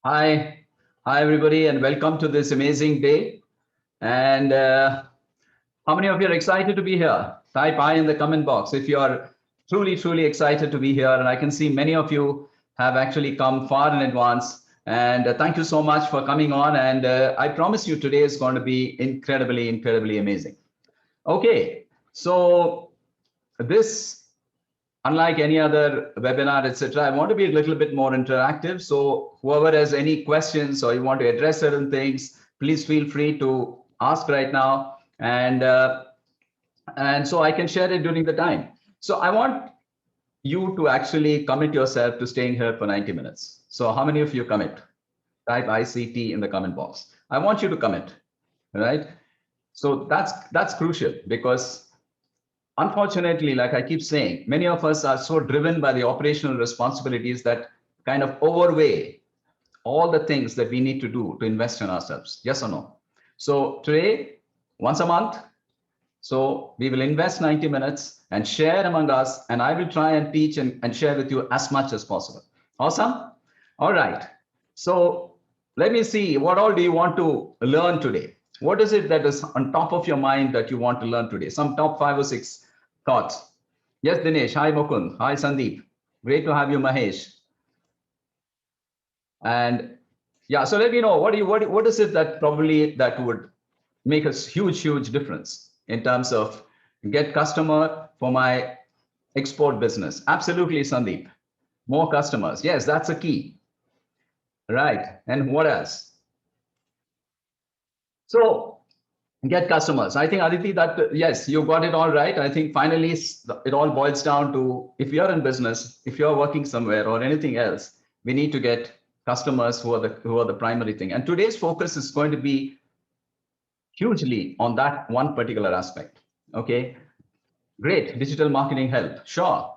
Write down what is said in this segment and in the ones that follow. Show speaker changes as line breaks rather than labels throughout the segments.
Hi, hi everybody, and welcome to this amazing day. And how many of you are excited to be here? Type I in the comment box if you are truly excited to be here. And I can see many of you have actually come far in advance. And thank you so much for coming on. And I promise you today is going to be incredibly amazing. Okay, so this unlike any other webinar, etc., I want to be a little bit more interactive. So whoever has any questions or you want to address certain things, please feel free to ask right now. And so I can share it during the time. So I want you to actually commit yourself to staying here for 90 minutes. So how many of you commit? Type ICT in the comment box. I want you to commit, right? So that's crucial because unfortunately, like I keep saying, many of us are so driven by the operational responsibilities that kind of overweigh all the things that we need to do to invest in ourselves. Yes or no? So today, once a month, so we will invest 90 minutes and share among us, and I will try and teach and share with you as much as possible. Awesome? All right. So let me see, what all do you want to learn today? What is it that is on top of your mind that you want to learn today? Some top 5 or 6 thoughts. Yes, Dinesh. Hi, Mukund. Hi, Sandeep. Great to have you, Mahesh. And yeah, so let me know what is it that probably that would make a huge difference in terms of get customer for my export business. Absolutely, Sandeep. More customers. Yes, that's a key. Right. And what else? So get customers. I think Aditi, that yes, you got it all right. I think finally it all boils down to if you're in business, if you're working somewhere or anything else, we need to get customers who are the primary thing. And today's focus is going to be hugely on that one particular aspect. Okay, great. Digital marketing help. Sure.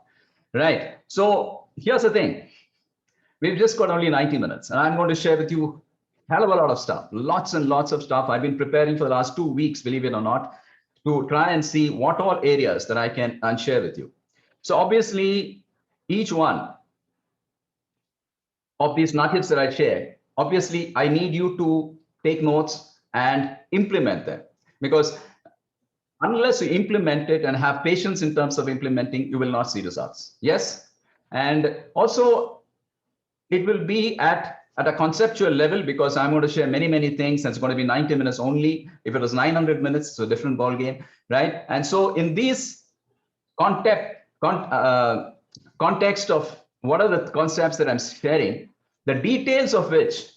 Right. So here's the thing. We've just got only 90 minutes, and I'm going to share with you hell of a lot of stuff, lots and lots of stuff. I've been preparing for the last 2 weeks, believe it or not, to try and see what all areas that I can and share with you. So obviously, each one of these nuggets that I share, obviously, I need you to take notes and implement them because unless you implement it and have patience in terms of implementing, you will not see results. Yes. And also, it will be at a conceptual level because I'm going to share many things. And it's going to be 90 minutes only. If it was 900 minutes, it's a different ball game, right? And so in these context of what are the concepts that I'm sharing, the details of which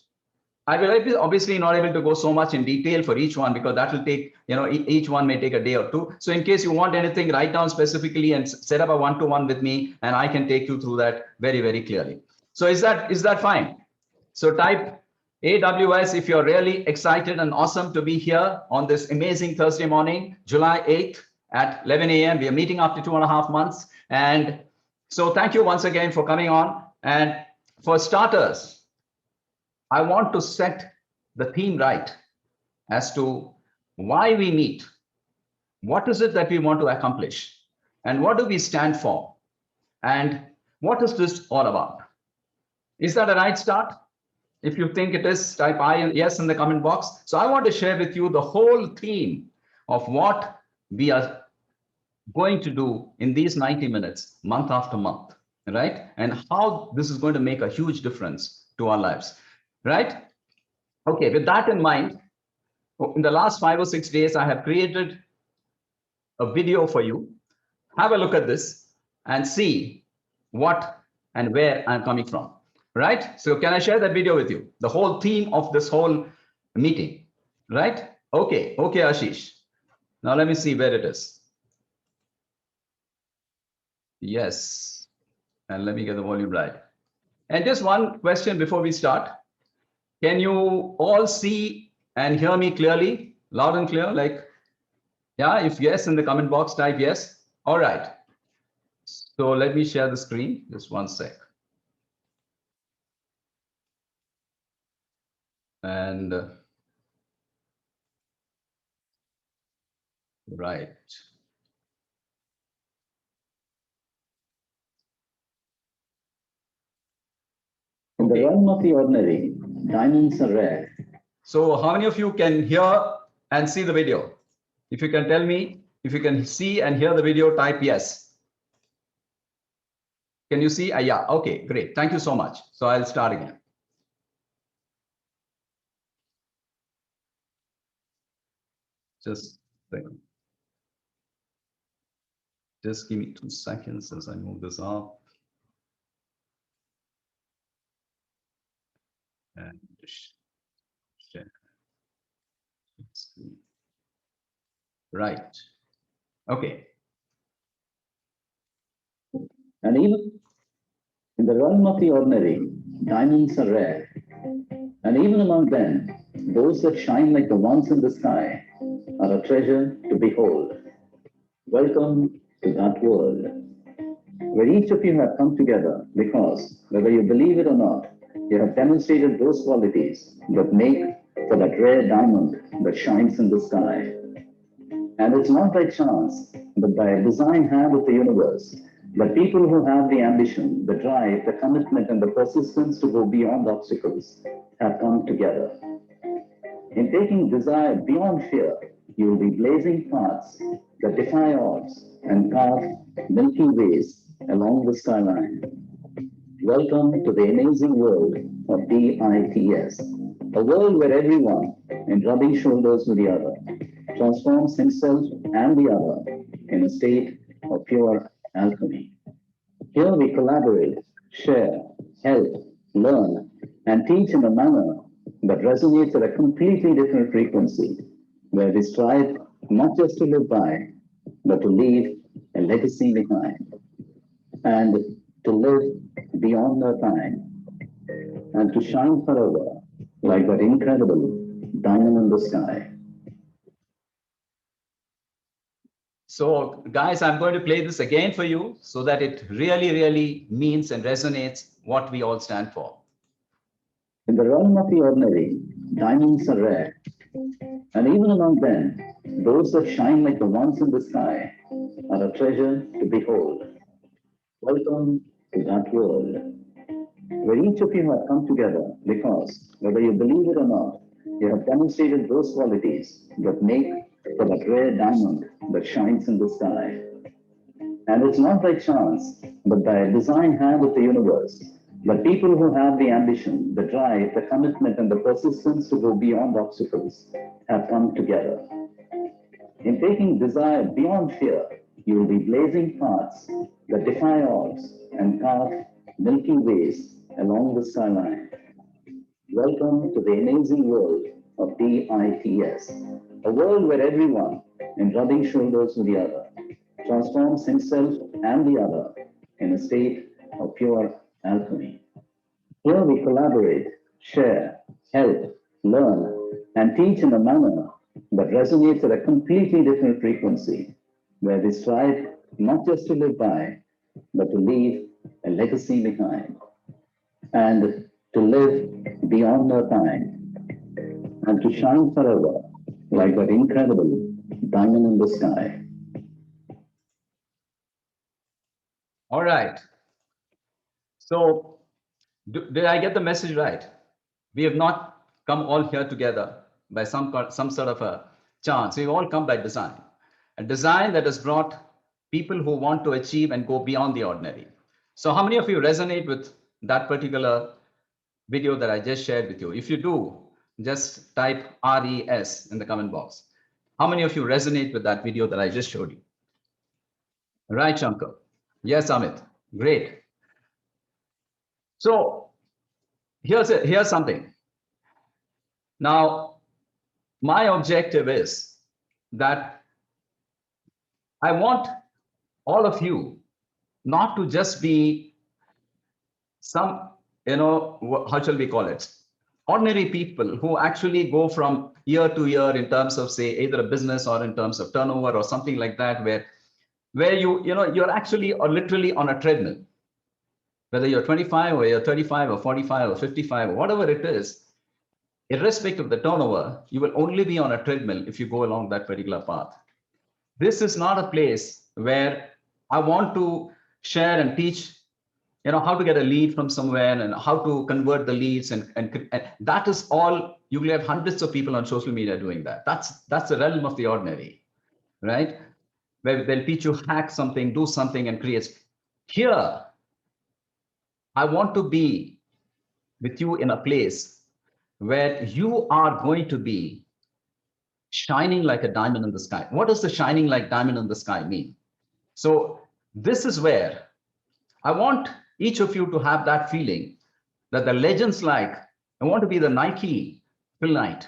I will be obviously not able to go so much in detail for each one because that will take, each one may take a day or two. So in case you want anything, write down specifically and set up a one-to-one with me, and I can take you through that very clearly. So is that fine? So type AWS if you're really excited and awesome to be here on this amazing Thursday morning, July 8th at 11 a.m. We are meeting after 2.5 months. And so thank you once again for coming on. And for starters, I want to set the theme right as to why we meet. What is it that we want to accomplish? And what do we stand for? And what is this all about? Is that a right start? If you think it is, type I and yes in the comment box. So I want to share with you the whole theme of what we are going to do in these 90 minutes, month after month, right? And how this is going to make a huge difference to our lives, right? Okay, with that in mind, in the last 5 or 6 days, I have created a video for you. Have a look at this and see what and where I'm coming from, right? So can I share that video with you? The whole theme of this whole meeting, right? Okay, Ashish. Now let me see where it is. Yes, and let me get the volume right. And just one question before we start. Can you all see and hear me clearly, loud and clear? Like, yeah, if yes, in the comment box, type yes. All right. So let me share the screen. Just one sec. And right.
In the realm of the ordinary, diamonds are rare.
So how many of you can hear and see the video? If you can tell me, if you can see and hear the video, type yes. Can you see? Yeah, okay, great. Thank you so much. So I'll start again. Just a second. Just give me 2 seconds as I move this up. And share screen. Right. Okay.
And even in the realm of the ordinary, diamonds are rare. And even among them, those that shine like the ones in the sky are a treasure to behold. Welcome to that world, where each of you have come together because, whether you believe it or not, you have demonstrated those qualities that make for that rare diamond that shines in the sky. And it's not by chance, but by a design hand of the universe, that people who have the ambition, the drive, the commitment, and the persistence to go beyond obstacles have come together. In taking desire beyond fear, you will be blazing paths that defy odds and carve milky ways along the skyline. Welcome to the amazing world of DITS, a world where everyone, in rubbing shoulders with the other, transforms himself and the other in a state of pure alchemy. Here we collaborate, share, help, learn, and teach in a manner that resonates at a completely different frequency, where we strive not just to live by, but to leave a legacy behind, and to live beyond our time, and to shine forever like that incredible diamond in the sky.
So guys, I'm going to play this again for you so that it really, really means and resonates what we all stand for.
In the realm of the ordinary, diamonds are rare. And even among them, those that shine like the ones in the sky are a treasure to behold. Welcome to that world, where each of you have come together because, whether you believe it or not, you have demonstrated those qualities that make for that rare diamond that shines in the sky. And it's not by chance, but by a design hand of the universe, that people who have the ambition, the drive, the commitment, and the persistence to go beyond obstacles have come together. In taking desire beyond fear, you will be blazing paths that defy odds and carve milky ways along the skyline. Welcome to the amazing world of DITS, a world where everyone, in rubbing shoulders with the other, transforms himself and the other in a state of pure alchemy. Here we collaborate, share, help, learn, and teach in a manner that resonates at a completely different frequency, where we strive not just to live by, but to leave a legacy behind, and to live beyond our time, and to shine forever like that incredible diamond in the sky.
All right. So did I get the message right? We have not come all here together by some sort of a chance. We've all come by design. A design that has brought people who want to achieve and go beyond the ordinary. So how many of you resonate with that particular video that I just shared with you? If you do, just type RES in the comment box. How many of you resonate with that video that I just showed you? Right, Shankar? Yes, Amit. Great. So here's something. Now, my objective is that I want all of you not to just be some, how shall we call it? Ordinary people who actually go from year to year in terms of, say, either a business or in terms of turnover or something like that, where you're actually or literally on a treadmill. Whether you're 25 or you're 35 or 45 or 55 or whatever it is, irrespective of the turnover, you will only be on a treadmill if you go along that particular path. This is not a place where I want to share and teach how to get a lead from somewhere and how to convert the leads, and that is all. You will have hundreds of people on social media doing that. That's the realm of the ordinary, right? Where they'll teach you hack something, do something, and create. Here, I want to be with you in a place where you are going to be shining like a diamond in the sky. What does the shining like diamond in the sky mean? So this is where I want each of you to have that feeling that the legends like, I want to be the Nike Phil Knight,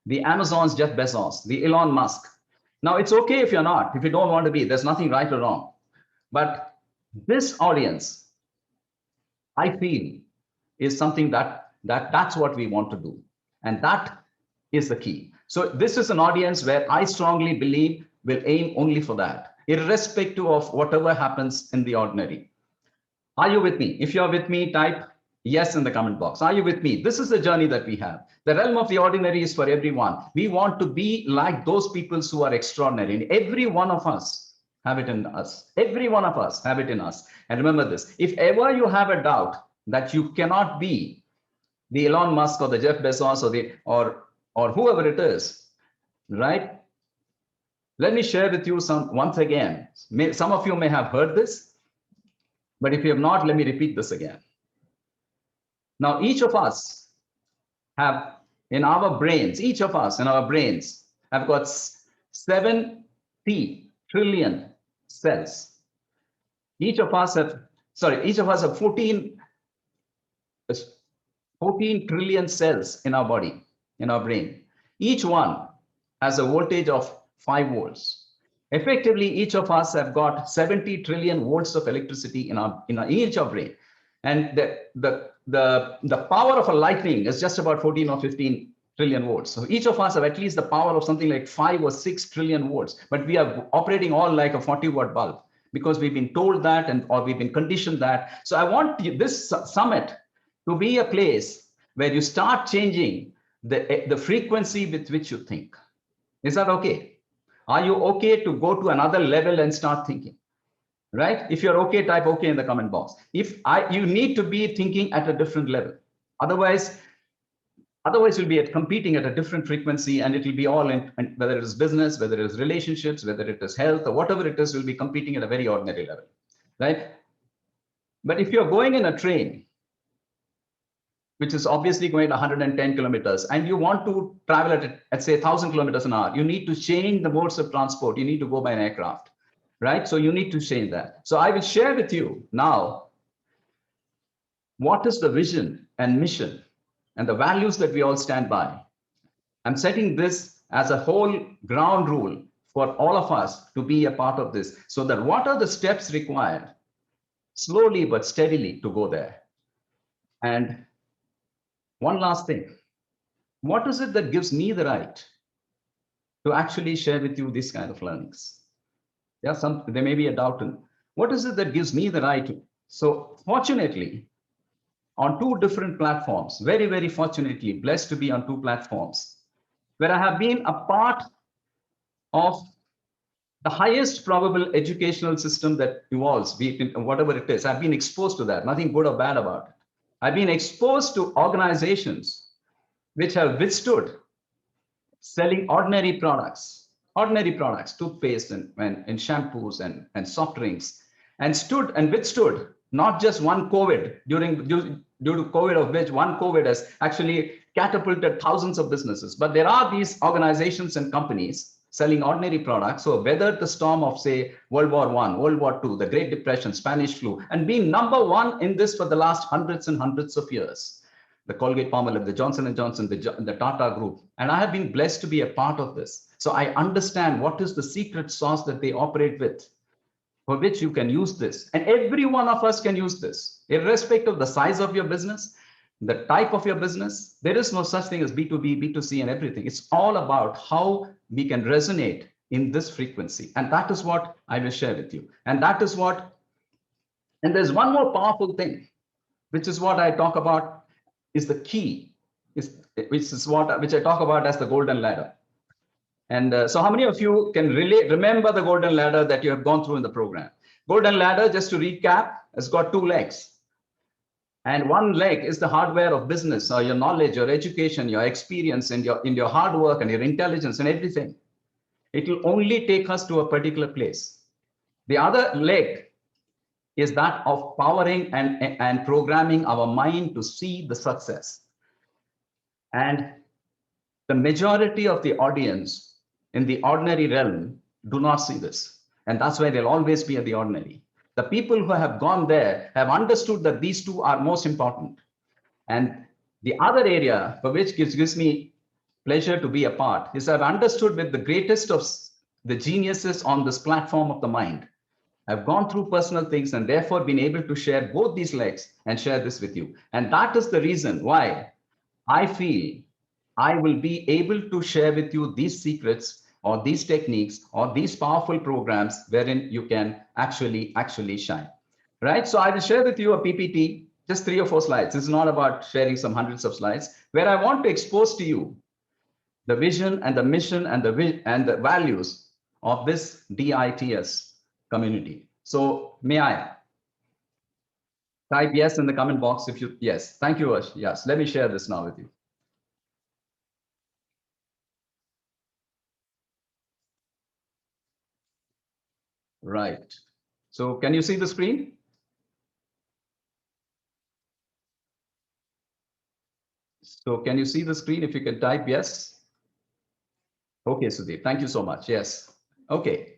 the Amazon's Jeff Bezos, the Elon Musk. Now, it's okay if you're not, if you don't want to be, there's nothing right or wrong. But this audience, I feel, is something that's what we want to do. And that is the key. So this is an audience where I strongly believe will aim only for that, irrespective of whatever happens in the ordinary. Are you with me? If you're with me, type yes in the comment box. Are you with me? This is the journey that we have. The realm of the ordinary is for everyone. We want to be like those people who are extraordinary. And every one of us have it in us. Every one of us have it in us. And remember this, if ever you have a doubt that you cannot be the Elon Musk or the Jeff Bezos or whoever it is, right? Let me share with you once again. Some of you may have heard this, but if you have not, let me repeat this again. Now, each of us have in our brains, each of us in our brains have got 70 trillion cells. Each of us have 14 trillion cells in our body, in our brain. Each one has a voltage of 5 volts. Effectively, each of us have got 70 trillion volts of electricity in each of brain. And the power of a lightning is just about 14 or 15 trillion volts. So each of us have at least the power of something like 5 or 6 trillion volts, but we are operating all like a 40-watt bulb because we've been told that or we've been conditioned that. So I want this summit to be a place where you start changing the frequency with which you think. Is that okay? Are you okay to go to another level and start thinking? Right? If you're okay, type okay in the comment box. You need to be thinking at a different level. Otherwise you'll be competing at a different frequency, and it will be all in, whether it is business, whether it is relationships, whether it is health, or whatever it is, you'll be competing at a very ordinary level, right? But if you're going in a train, which is obviously going at 110 kilometers, and you want to travel at say 1,000 kilometers an hour, you need to change the modes of transport. You need to go by an aircraft, right? So you need to change that. So I will share with you now what is the vision and mission and the values that we all stand by. I'm setting this as a whole ground rule for all of us to be a part of this, so that what are the steps required slowly but steadily to go there. And one last thing, what is it that gives me the right to actually share with you this kind of learnings? There may be a doubt in what is it that gives me the right to. So fortunately, on 2 different platforms, very, very fortunately, blessed to be on 2 platforms, where I have been a part of the highest probable educational system that evolves, be it in whatever it is. I've been exposed to that, nothing good or bad about it. I've been exposed to organizations which have withstood selling ordinary products, toothpaste and shampoos and soft drinks, and stood and withstood not just one COVID, due to COVID, of which one COVID has actually catapulted thousands of businesses. But there are these organizations and companies selling ordinary products who have weathered the storm of, say, World War I, World War II, the Great Depression, Spanish flu, and being number 1 in this for the last hundreds and hundreds of years. The Colgate-Palmolive, the Johnson & Johnson, the Tata Group. And I have been blessed to be a part of this. So I understand what is the secret sauce that they operate with, for which you can use this. And every one of us can use this, irrespective of the size of your business, the type of your business. There is no such thing as B2B, B2C and everything. It's all about how we can resonate in this frequency. And that is what I will share with you. And there's one more powerful thing, which is what I talk about is the key, which I talk about as the golden ladder. And so how many of you can remember the golden ladder that you have gone through in the program? Golden ladder, just to recap, has got 2 legs. And one leg is the hardware of business, or your knowledge, your education, your experience, and your hard work and your intelligence and everything. It will only take us to a particular place. The other leg is that of powering and programming our mind to see the success. And the majority of the audience in the ordinary realm do not see this. And that's why they'll always be at the ordinary. The people who have gone there have understood that these two are most important. And the other area for which gives me pleasure to be a part is I've understood with the greatest of the geniuses on this platform of the mind. I've gone through personal things and therefore been able to share both these legs and share this with you. And that is the reason why I feel I will be able to share with you these secrets or these techniques or these powerful programs wherein you can actually shine, right? So I will share with you a PPT, just 3 or 4 slides. This is not about sharing some hundreds of slides, where I want to expose to you the vision and the mission and the values of this DITS community. So may I type yes in the comment box if you, yes, thank you, Ash. Yes, let me share this now with you. Right. So can you see the screen? So can you see the screen if you can type yes? Okay, Sudeep, thank you so much. Yes. Okay.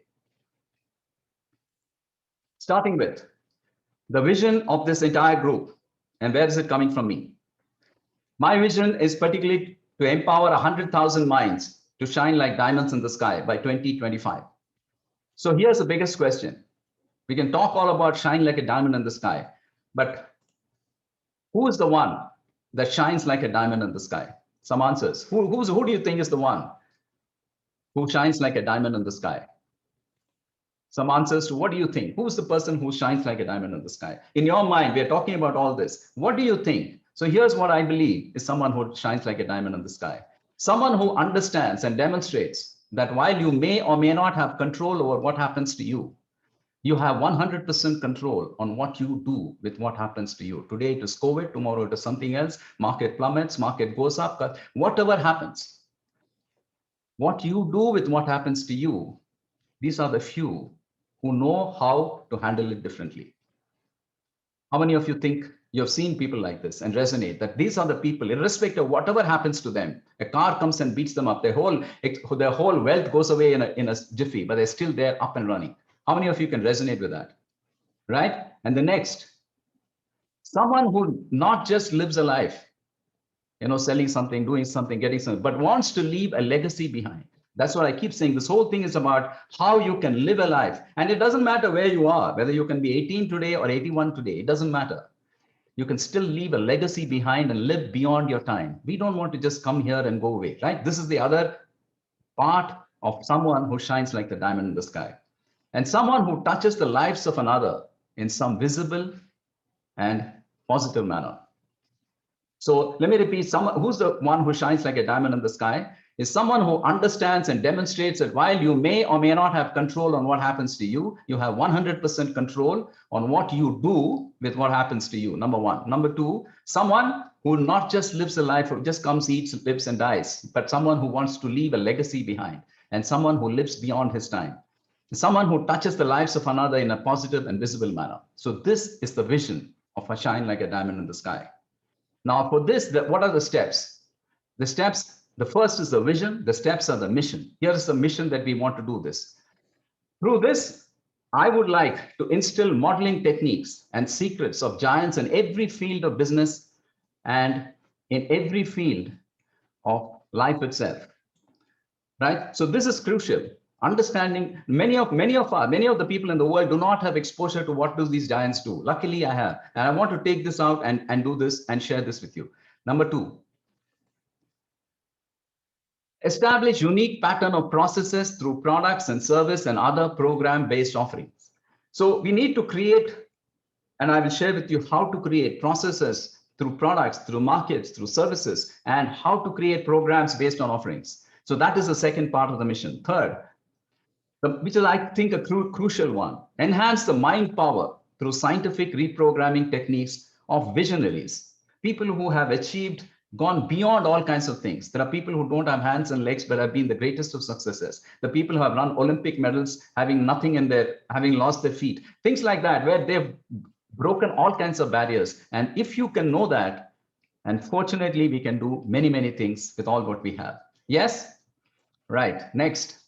Starting with the vision of this entire group, and where is it coming from me? My vision is particularly to empower 100,000 minds to shine like diamonds in the sky by 2025. So here's the biggest question. We can talk all about shine like a diamond in the sky, but who is the one that shines like a diamond in the sky? Some answers. Who do you think is the one who shines like a diamond in the sky? Some answers to what do you think? Who's the person who shines like a diamond in the sky? In your mind, we are talking about all this. What do you think? So here's what I believe is someone who shines like a diamond in the sky. Someone who understands and demonstrates that while you may or may not have control over what happens to you, you have 100% control on what you do with what happens to you. Today it is COVID, tomorrow it is something else. Market plummets, market goes up, whatever happens. What you do with what happens to you, these are the few who know how to handle it differently. How many of you think you've seen people like this and resonate that these are the people, irrespective of whatever happens to them, a car comes and beats them up, their whole wealth goes away in a jiffy, but they're still there up and running. How many of you can resonate with that? Right? And the next, someone who not just lives a life, selling something, doing something, getting something, but wants to leave a legacy behind. That's what I keep saying. This whole thing is about how you can live a life. And it doesn't matter where you are, whether you can be 18 today or 81 today, it doesn't matter. You can still leave a legacy behind and live beyond your time. We don't want to just come here and go away, right? This is the other part of someone who shines like the diamond in the sky. And someone who touches the lives of another in some visible and positive manner. So let me repeat, who's the one who shines like a diamond in the sky is someone who understands and demonstrates that while you may or may not have control on what happens to you, you have 100% control on what you do with what happens to you, number one. Number two, someone who not just lives a life or just comes, eats, lives and dies, but someone who wants to leave a legacy behind and someone who lives beyond his time. Someone who touches the lives of another in a positive and visible manner. So this is the vision of a shine like a diamond in the sky. Now for this, what are the steps? The steps, the first is the vision, the steps are the mission. Here is the mission that we want to do this. Through this, I would like to instill modeling techniques and secrets of giants in every field of business and in every field of life itself, right? So this is crucial. Understanding many of the people in the world do not have exposure to what do these giants do. Luckily, I have, and I want to take this out and do this and share this with you. Number two, establish unique pattern of processes through products and service and other program-based offerings. So we need to create, and I will share with you how to create processes through products, through markets, through services, and how to create programs based on offerings. So that is the second part of the mission. Third, which is, I think, a crucial one. Enhance the mind power through scientific reprogramming techniques of visionaries, people who have achieved, gone beyond all kinds of things. There are people who don't have hands and legs, but have been the greatest of successes. The people who have won Olympic medals, having nothing in their, having lost their feet, things like that, where they've broken all kinds of barriers. And if you can know that, and fortunately, we can do many, many things with all what we have. Yes? Right. Next.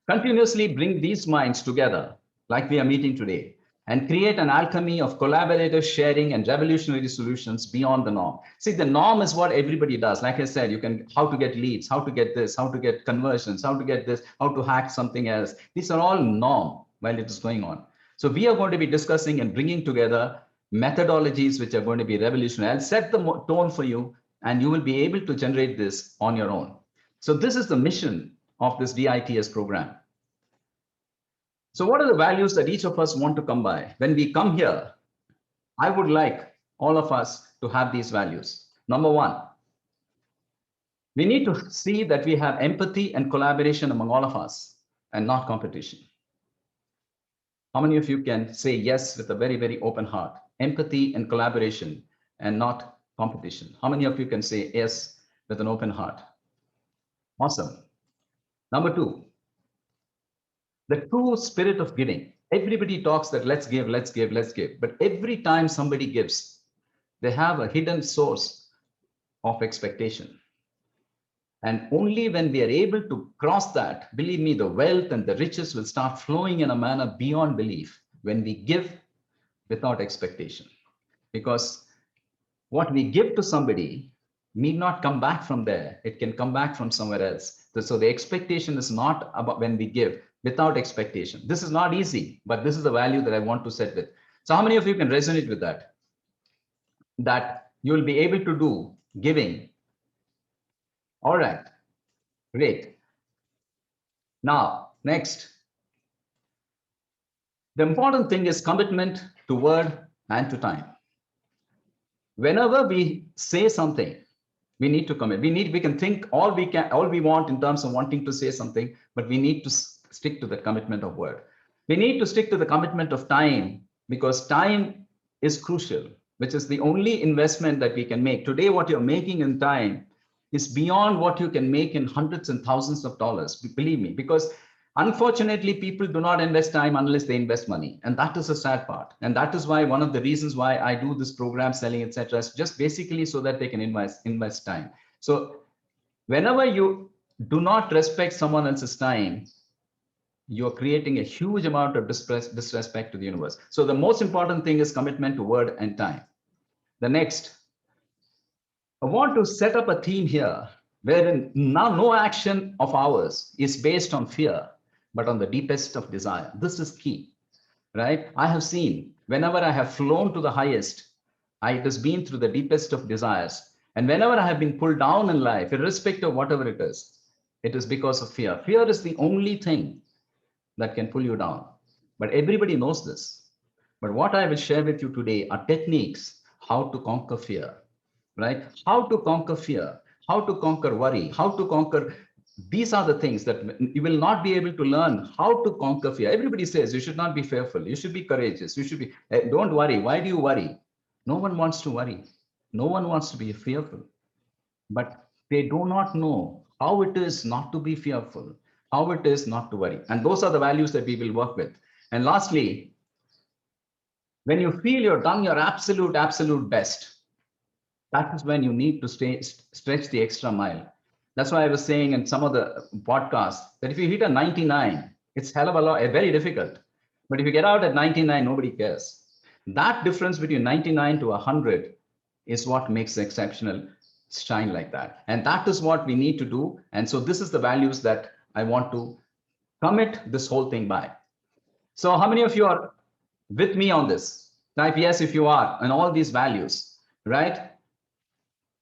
Continuously bring these minds together, like we are meeting today, and create an alchemy of collaborative sharing and revolutionary solutions beyond the norm. See, the norm is what everybody does. Like I said, you can, how to get leads, how to get this, how to get conversions, how to get this, how to hack something else. These are all norm while it is going on. So we are going to be discussing and bringing together methodologies which are going to be revolutionary. I'll set the tone for you, and you will be able to generate this on your own. So this is the mission of this DITS program. So what are the values that each of us want to come by? When we come here, I would like all of us to have these values. Number one, we need to see that we have empathy and collaboration among all of us and not competition. How many of you can say yes with a very, very open heart? Empathy and collaboration and not competition. How many of you can say yes with an open heart? Awesome. Number two, the true spirit of giving. Everybody talks that let's give, let's give, let's give. But every time somebody gives, they have a hidden source of expectation. And only when we are able to cross that, believe me, the wealth and the riches will start flowing in a manner beyond belief when we give without expectation. Because what we give to somebody need not come back from there. It can come back from somewhere else. So the expectation is not about when we give without expectation. This is not easy, but this is the value that I want to set with. So how many of you can resonate with that? That you will be able to do giving. All right, great. Now, next. The important thing is commitment to word and to time. Whenever we say something, we need to commit. We can think all we want in terms of wanting to say something, but we need to stick to the commitment of word. We need to stick to the commitment of time, because time is crucial, which is the only investment that we can make. Today, what you're making in time is beyond what you can make in hundreds and thousands of dollars. Believe me, because unfortunately, people do not invest time unless they invest money. And that is a sad part. And that is why one of the reasons why I do this program, selling, etc., is just basically so that they can invest time. So whenever you do not respect someone else's time, you're creating a huge amount of disrespect to the universe. So the most important thing is commitment to word and time. The next, I want to set up a theme here wherein now no action of ours is based on fear, but on the deepest of desire. This is key, right? I have seen whenever I have flown to the highest, it has been through the deepest of desires. And whenever I have been pulled down in life, irrespective of whatever it is because of fear. Fear is the only thing that can pull you down. But everybody knows this. But what I will share with you today are techniques how to conquer fear, right? How to conquer fear, how to conquer worry, how to conquer. These are the things that you will not be able to learn how to conquer fear. Everybody says you should not be fearful. You should be courageous. You should be, don't worry. Why do you worry? No one wants to worry. No one wants to be fearful. But they do not know how it is not to be fearful, how it is not to worry. And those are the values that we will work with. And lastly, when you feel you've done your absolute best, that is when you need to stretch the extra mile. That's why I was saying in some of the podcasts that if you hit a 99, it's hell of a lot, very difficult. But if you get out at 99, nobody cares. That difference between 99 to 100 is what makes the exceptional shine like that. And that is what we need to do. And so this is the values that I want to commit this whole thing by. So how many of you are with me on this? Type yes if you are, and all these values, right?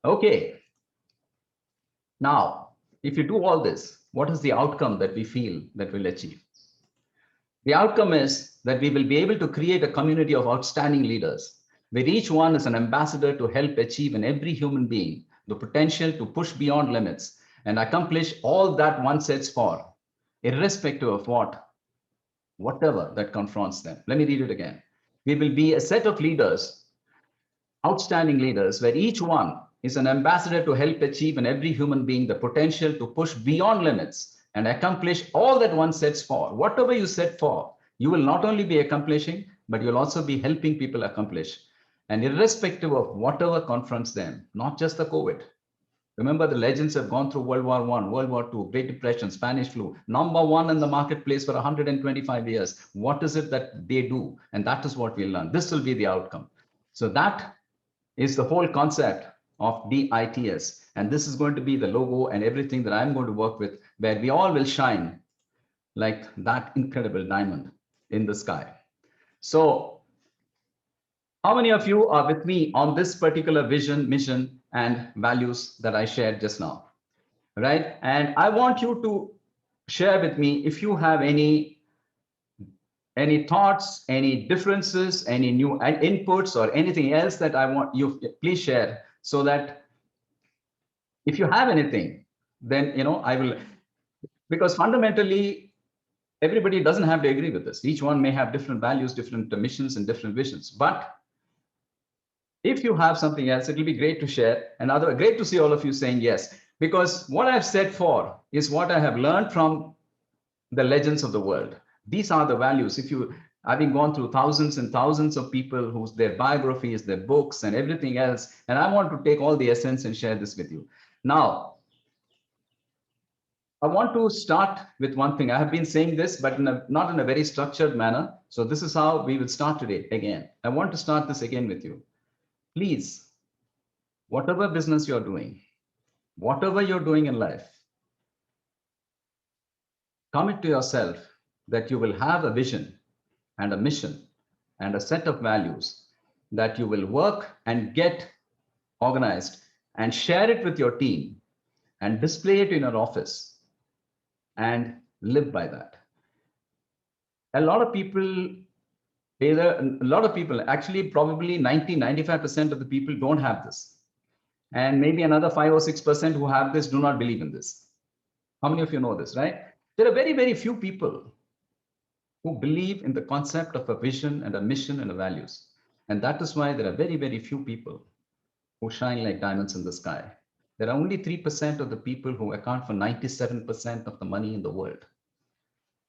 Okay. Now, if you do all this, what is the outcome that we feel that we'll achieve? The outcome is that we will be able to create a community of outstanding leaders, where each one is an ambassador to help achieve in every human being the potential to push beyond limits and accomplish all that one sets for, irrespective of whatever that confronts them. Let me read it again. We will be a set of leaders outstanding leaders, where each one is an ambassador to help achieve in every human being the potential to push beyond limits and accomplish all that one sets for. Whatever you set for, you will not only be accomplishing, but you'll also be helping people accomplish. And irrespective of whatever confronts them, not just the COVID. Remember, the legends have gone through World War I, World War II, Great Depression, Spanish flu, number one in the marketplace for 125 years. What is it that they do? And that is what we learn. This will be the outcome. So that is the whole concept of DITS. And this is going to be the logo and everything that I'm going to work with, where we all will shine like that incredible diamond in the sky. So how many of you are with me on this particular vision, mission, and values that I shared just now? Right? And I want you to share with me if you have any thoughts, any differences, any new inputs, or anything else that I want you, please share, so that if you have anything, then I will, because fundamentally everybody doesn't have to agree with this. Each one may have different values, different missions, and different visions. But if you have something else, it'll be great to share. And great to see all of you saying yes, because what I've said for is what I have learned from the legends of the world. These are the values. Having gone through thousands and thousands of people whose their biographies, their books, and everything else, and I want to take all the essence and share this with you. Now, I want to start with one thing. I have been saying this, but not in a very structured manner. So this is how we will start today again. I want to start this again with you. Please, whatever business you're doing, whatever you're doing in life, commit to yourself that you will have a vision and a mission and a set of values that you will work and get organized and share it with your team and display it in your office and live by that. A lot of people, actually probably 95% of the people don't have this. And maybe another 5 or 6% who have this do not believe in this. How many of you know this, right? There are very, very few people who believe in the concept of a vision and a mission and a values. And that is why there are very, very few people who shine like diamonds in the sky. There are only 3% of the people who account for 97% of the money in the world.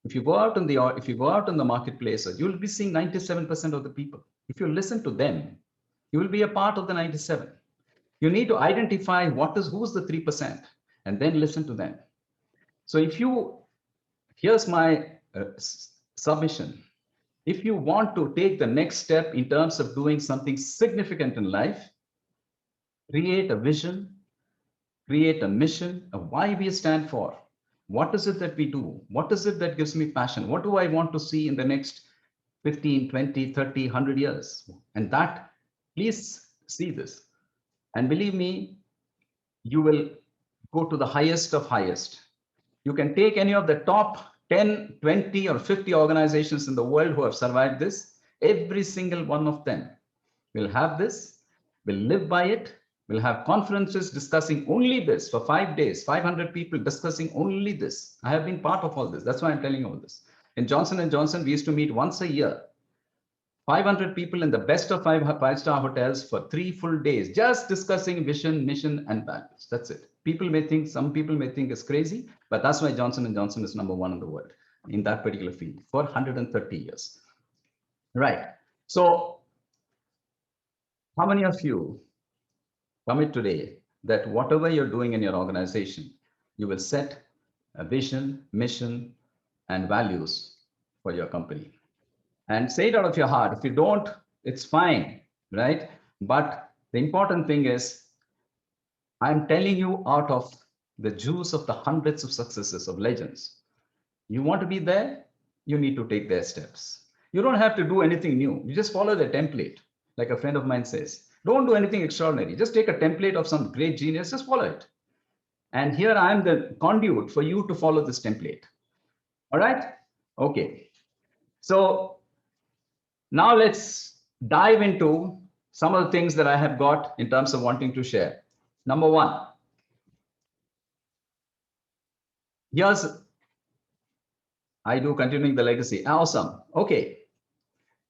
If you go out in the marketplace, you'll be seeing 97% of the people. If you listen to them, you will be a part of the 97. You need to identify who's the 3% and then listen to them. So here's my submission. If you want to take the next step in terms of doing something significant in life, create a vision, create a mission of why we stand for. What is it that we do? What is it that gives me passion? What do I want to see in the next 15, 20, 30, 100 years? And that, please see this. And believe me, you will go to the highest of highest. You can take any of the top 10, 20, or 50 organizations in the world who have survived this. Every single one of them will have this, will live by it, will have conferences discussing only this for 5 days, 500 people discussing only this. I have been part of all this. That's why I'm telling you all this. In Johnson & Johnson, we used to meet once a year. 500 people in the best of five-star hotels for 3 full days, just discussing vision, mission, and values. That's it. Some people may think it's crazy, but that's why Johnson & Johnson is number 1 in the world in that particular field for 130 years. Right. So how many of you commit today that whatever you're doing in your organization, you will set a vision, mission, and values for your company? And say it out of your heart. If you don't, it's fine, right? But the important thing is, I'm telling you out of the juice of the hundreds of successes of legends. You want to be there, you need to take their steps. You don't have to do anything new. You just follow the template. Like a friend of mine says, don't do anything extraordinary. Just take a template of some great genius, just follow it. And here I am the conduit for you to follow this template. All right? Okay. So now let's dive into some of the things that I have got in terms of wanting to share. Number 1, I do continuing the legacy. Awesome. Okay.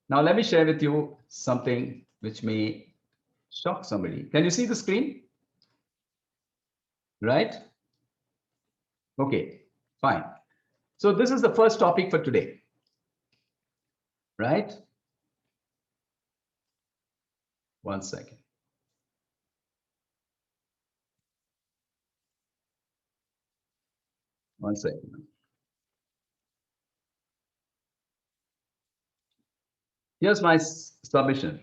Now let me share with you something which may shock somebody. Can you see the screen? Right? Okay, fine. So this is the first topic for today, right? One second. One second. Here's my submission.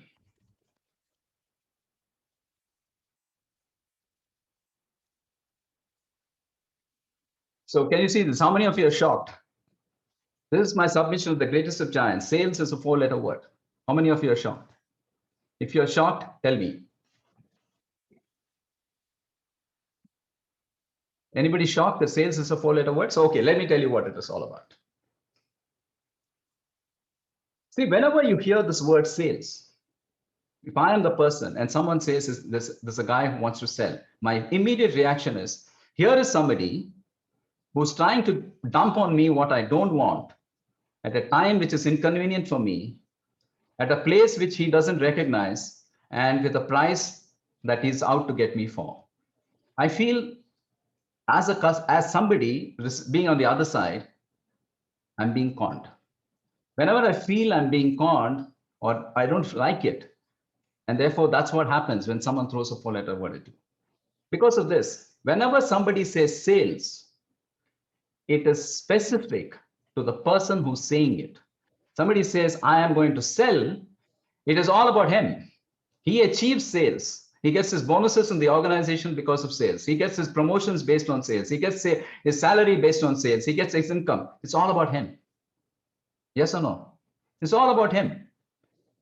So can you see this? How many of you are shocked? This is my submission of the greatest of giants. Sales is a 4-letter word. How many of you are shocked? If you're shocked, tell me. Anybody shocked that sales is a 4-letter word? So, okay, let me tell you what it is all about. See, whenever you hear this word sales, if I am the person and someone says there's a guy who wants to sell, my immediate reaction is, here is somebody who's trying to dump on me what I don't want at a time which is inconvenient for me, at a place which he doesn't recognize, and with a price that he's out to get me for. I feel as somebody being on the other side, I'm being conned. Whenever I feel I'm being conned or I don't like it, and therefore that's what happens when someone throws a 4-letter word at you. Because of this, whenever somebody says sales, it is specific to the person who's saying it. Somebody says, I am going to sell, it is all about him. He achieves sales. He gets his bonuses in the organization because of sales. He gets his promotions based on sales. He gets his salary based on sales. He gets his income. It's all about him. Yes or no? It's all about him.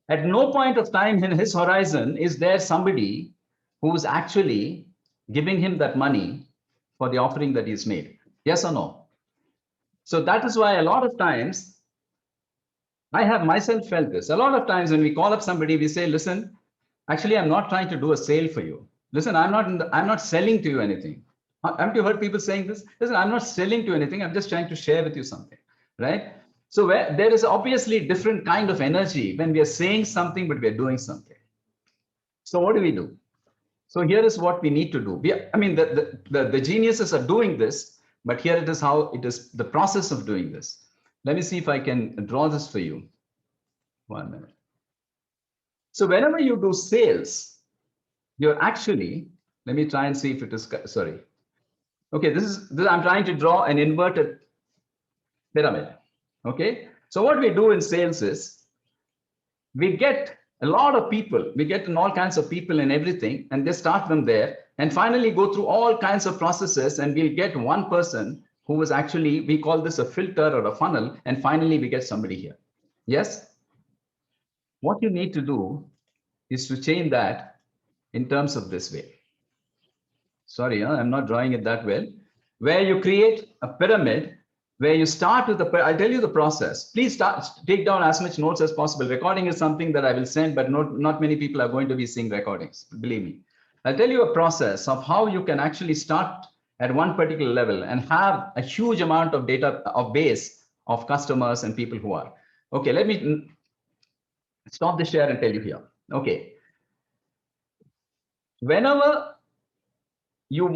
At no point of time in his horizon is there somebody who is actually giving him that money for the offering that he's made. Yes or no? So that is why a lot of times, I have myself felt this. A lot of times when we call up somebody, we say, listen, actually, I'm not trying to do a sale for you. Listen, I'm not selling to you anything. Haven't you heard people saying this? Listen, I'm not selling to you anything. I'm just trying to share with you something, right? So there is obviously different kind of energy when we are saying something, but we are doing something. So what do we do? So here is what we need to do. The geniuses are doing this, but here it is how it is the process of doing this. Let me see if I can draw this for you. 1 minute. So whenever you do sales, you're actually, let me try and see if it is, sorry. Okay, this I'm trying to draw an inverted pyramid. Okay, so what we do in sales is we get a lot of people, we get in all kinds of people and everything, and they start them there and finally go through all kinds of processes, and we'll get one person who is actually, we call this a filter or a funnel, and finally we get somebody here. Yes? What you need to do is to change that in terms of this way. Sorry, I'm not drawing it that well. Where you create a pyramid, where you start with I'll tell you the process. Please take down as much notes as possible. Recording is something that I will send, but not many people are going to be seeing recordings, believe me. I'll tell you a process of how you can actually start at one particular level and have a huge amount of data, of base of customers and people who are. Okay, let me stop the share and tell you here. Okay. Whenever you're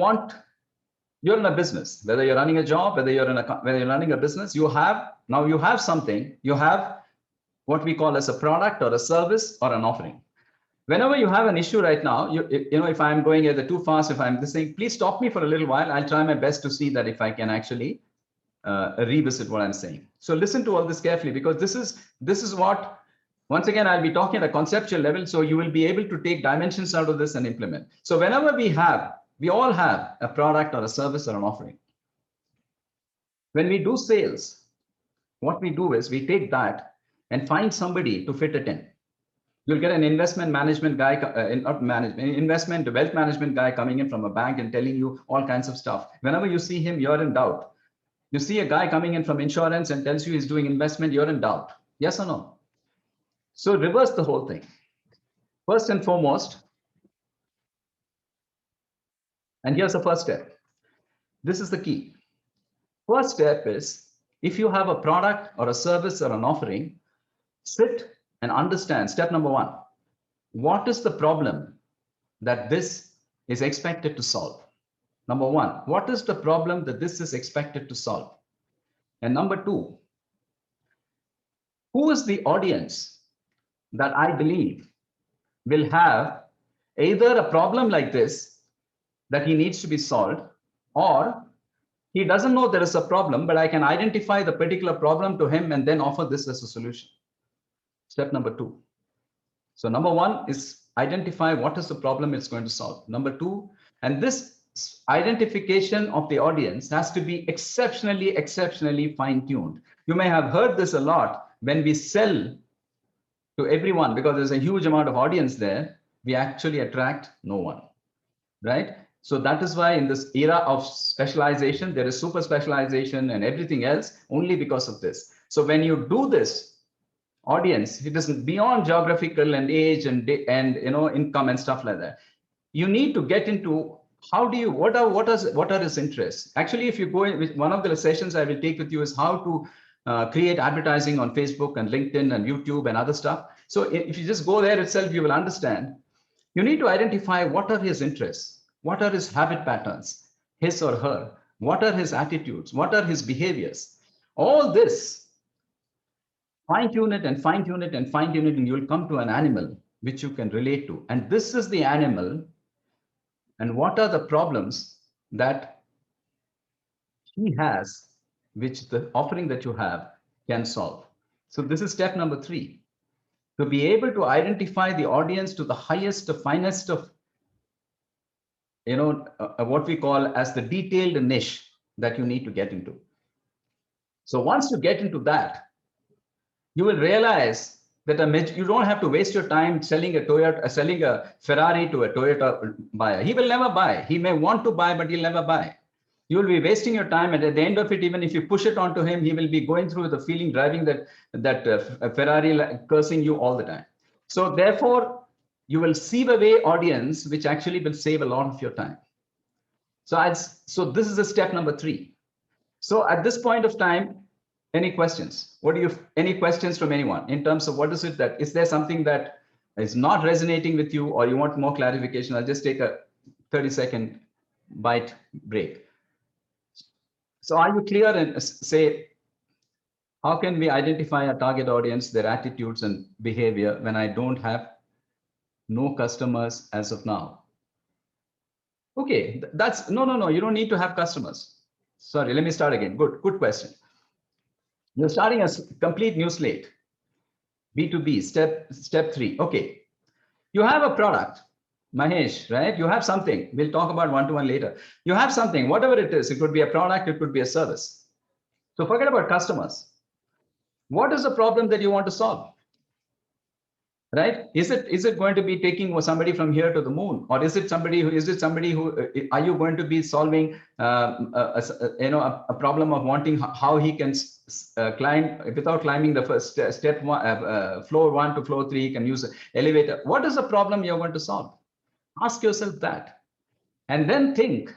in a business, whether you're running a job, whether you're running a business, you have something, you have what we call as a product or a service or an offering. Whenever you have an issue right now, if I'm going either too fast, if I'm this thing, please stop me for a little while. I'll try my best to see that if I can actually revisit what I'm saying. So listen to all this carefully, because this is what, once again, I'll be talking at a conceptual level, so you will be able to take dimensions out of this and implement. So whenever we all have a product or a service or an offering. When we do sales, what we do is we take that and find somebody to fit it in. You'll get an investment management guy, wealth management guy coming in from a bank and telling you all kinds of stuff. Whenever you see him, you're in doubt. You see a guy coming in from insurance and tells you he's doing investment, you're in doubt. Yes or no? So reverse the whole thing. First and foremost, and here's the first step. This is the key. First step is, if you have a product or a service or an offering, sit and understand. Step number one, what is the problem that this is expected to solve? Number one, what is the problem that this is expected to solve? And number two, who is the audience that I believe will have either a problem like this that he needs to be solved, or he doesn't know there is a problem, but I can identify the particular problem to him and then offer this as a solution. Step number two. So number one is identify what is the problem it's going to solve. Number two, and this identification of the audience has to be exceptionally fine-tuned. You may have heard this a lot when we sell to everyone, because there's a huge amount of audience there, we actually attract no one, right? So that is why in this era of specialization, there is super specialization and everything else only because of this. So when you do this, audience, it is beyond geographical and age and income and stuff like that. You need to get into what are his interests. Actually, if you go in with one of the sessions I will take with you is how to create advertising on Facebook and LinkedIn and YouTube and other stuff. So if you just go there itself, you will understand. You need to identify what are his interests, what are his habit patterns, his or her, what are his attitudes, what are his behaviors. All this, fine-tune it and fine-tune it and fine-tune it, and you'll come to an animal which you can relate to. And this is the animal. And what are the problems that he has, which the offering that you have can solve? So this is step number three. To be able to identify the audience to the highest, the finest of, what we call as the detailed niche that you need to get into. So once you get into that, you will realize that you don't have to waste your time selling a Ferrari to a Toyota buyer. He will never buy. He may want to buy, but he'll never buy. You will be wasting your time, and at the end of it, even if you push it onto him, he will be going through the feeling driving that Ferrari, cursing you all the time. So therefore, you will sieve away audience, which actually will save a lot of your time. So this is a step number three. So at this point of time, any questions? Any questions from anyone in terms of what is it that, is there something that is not resonating with you, or you want more clarification? I'll just take a 30-second bite break. So are you clear and say, how can we identify a target audience, their attitudes and behavior when I don't have no customers as of now? Okay, that's no, you don't need to have customers. Sorry, let me start again. Good question. You're starting a complete new slate. B2B, step three. Okay, you have a product, Mahesh, right? You have something. We'll talk about one-to-one later. You have something, whatever it is. It could be a product, it could be a service. So forget about customers. What is the problem that you want to solve? Right? Is it going to be taking somebody from here to the moon, or is it somebody who are you going to be solving a problem of wanting how he can climb without climbing the first step one, floor 1 to floor 3, he can use an elevator? What is the problem you're going to solve? Ask yourself that, and then think,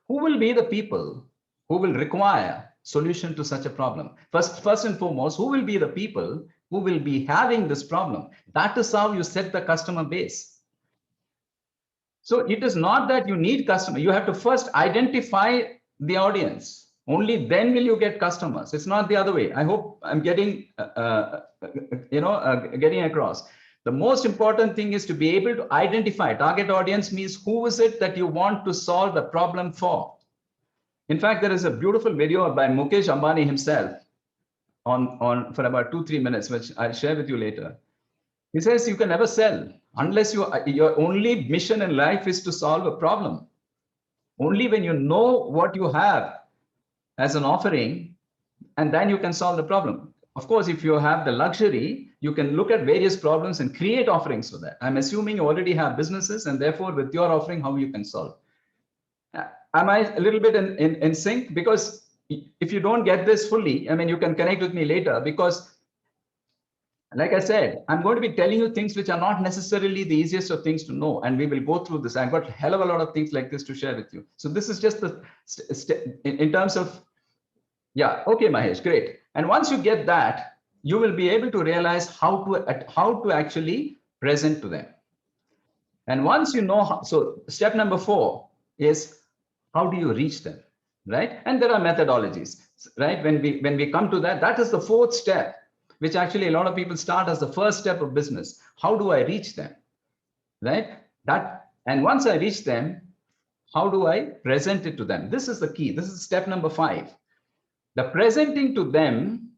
who will be the people who will require solution to such a problem? First and foremost, who will be the people who will be having this problem? That is how you set the customer base. So it is not that you need customer. You have to first identify the audience. Only then will you get customers. It's not the other way. I hope I'm getting, getting across. The most important thing is to be able to identify target audience. Means who is it that you want to solve the problem for? In fact, there is a beautiful video by Mukesh Ambani himself on for about 2-3 minutes, which I'll share with you later. He says you can never sell unless your only mission in life is to solve a problem. Only when you know what you have as an offering, and then you can solve the problem. Of course, if you have the luxury, you can look at various problems and create offerings for that. I'm assuming you already have businesses, and therefore with your offering, how you can solve. Am I a little bit in sync? Because if you don't get this fully, I mean, you can connect with me later, because like I said, I'm going to be telling you things which are not necessarily the easiest of things to know, and we will go through this. I've got a hell of a lot of things like this to share with you. So this is just the in terms of, yeah, okay, Mahesh, great. And once you get that, you will be able to realize how to actually present to them. And once you know how, so step number 4 is how do you reach them, right? And there are methodologies, right? When we come to that, that is the 4th step, which actually a lot of people start as the first step of business. How do I reach them, right? That, and once I reach them, how do I present it to them? This is the key. This is step number 5. The presenting to them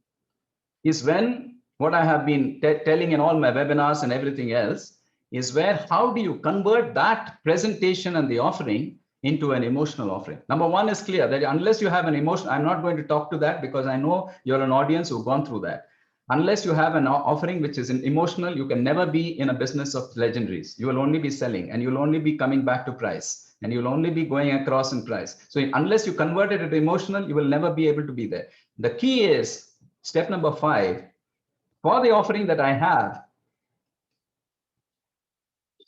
is when, what I have been telling in all my webinars and everything else, is where how do you convert that presentation and the offering into an emotional offering. Number 1 is clear that unless you have an emotion, I'm not going to talk to that because I know you're an audience who've gone through that. Unless you have an offering which is emotional, you can never be in a business of legendaries. You will only be selling, and you'll only be coming back to price, and you'll only be going across in price. So unless you convert it into emotional, you will never be able to be there. The key is step number 5, for the offering that I have,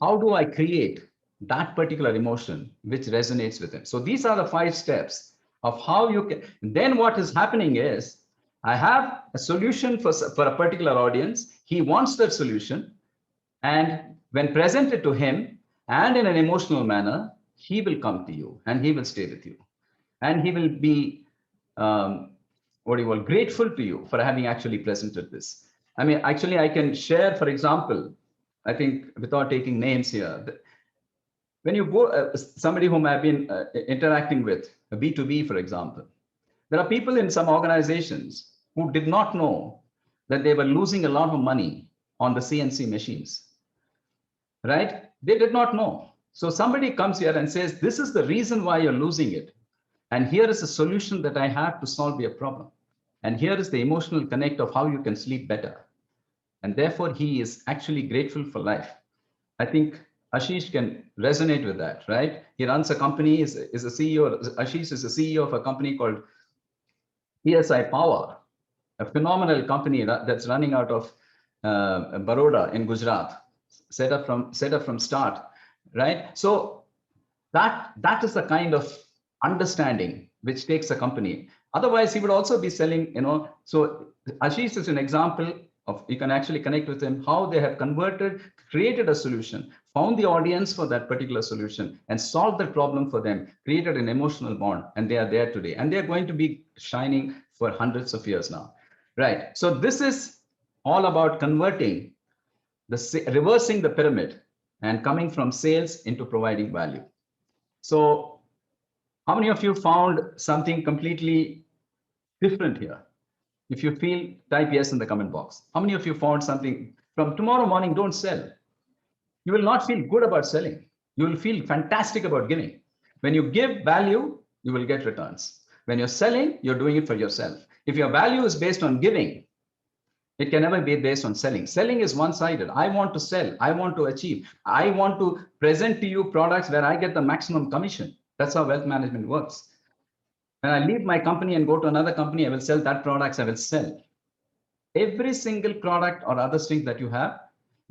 how do I create that particular emotion which resonates with him? So these are the 5 steps of how you can. Then what is happening is I have a solution for a particular audience. He wants that solution. And when presented to him and in an emotional manner, he will come to you and he will stay with you. And he will be, grateful to you for having actually presented this. I mean, actually, I can share, for example, I think without taking names here, when you go, somebody whom I've been interacting with, a B2B, for example, there are people in some organizations who did not know that they were losing a lot of money on the CNC machines, right? They did not know. So somebody comes here and says, this is the reason why you're losing it. And here is a solution that I have to solve your problem. And here is the emotional connect of how you can sleep better. And therefore, he is actually grateful for life. I think Ashish can resonate with that, right? He runs a company, is a CEO. Ashish is the CEO of a company called PSI Power, a phenomenal company that's running out of Baroda in Gujarat, set up from start, right? So that is the kind of understanding which takes a company. Otherwise, he would also be selling, So Ashish is an example of, you can actually connect with him, how they have created a solution, found the audience for that particular solution and solved the problem for them, created an emotional bond, and they are there today. And they're going to be shining for hundreds of years now, right? So this is all about converting, reversing the pyramid and coming from sales into providing value. So how many of you found something completely different here? If you feel, type yes in the comment box. How many of you found something? From tomorrow morning, don't sell. You will not feel good about selling. You will feel fantastic about giving. When you give value, you will get returns. When you're selling, you're doing it for yourself. If your value is based on giving, it can never be based on selling. Selling is one-sided. I want to sell. I want to achieve. I want to present to you products where I get the maximum commission. That's how wealth management works. When I leave my company and go to another company, I will sell that products. I will sell. Every single product or other thing that you have,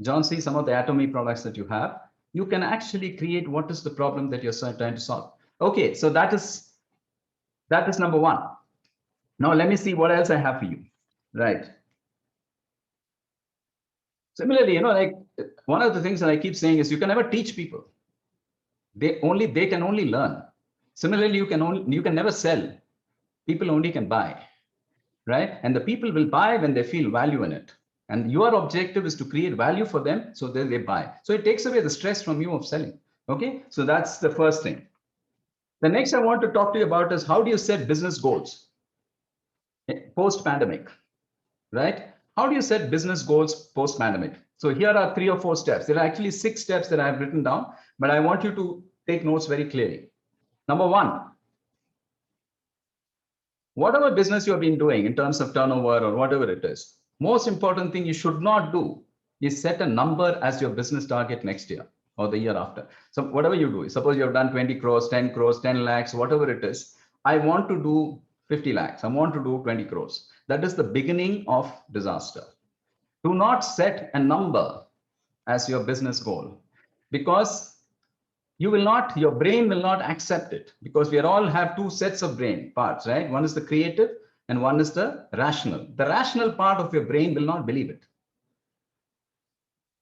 John, see some of the Atomy products that you have, you can actually create what is the problem that you're trying to solve. Okay, so that is number 1. Now let me see what else I have for you. Right. Similarly, like one of the things that I keep saying is you can never teach people. They can only learn. Similarly, you can never sell. People only can buy, right? And the people will buy when they feel value in it. And your objective is to create value for them so that they buy. So it takes away the stress from you of selling. Okay, so that's the first thing. The next I want to talk to you about is how do you set business goals post-pandemic, right? How do you set business goals post-pandemic? So here are 3 or 4 steps. There are actually 6 steps that I've written down, but I want you to take notes very clearly. Number 1, whatever business you have been doing in terms of turnover or whatever it is, most important thing you should not do is set a number as your business target next year or the year after. So whatever you do, suppose you have done 20 crores, 10 crores, 10 lakhs, whatever it is, I want to do 50 lakhs. I want to do 20 crores. That is the beginning of disaster. Do not set a number as your business goal, because your brain will not accept it, because we all have 2 sets of brain parts, right? One is the creative and one is the rational. The rational part of your brain will not believe it,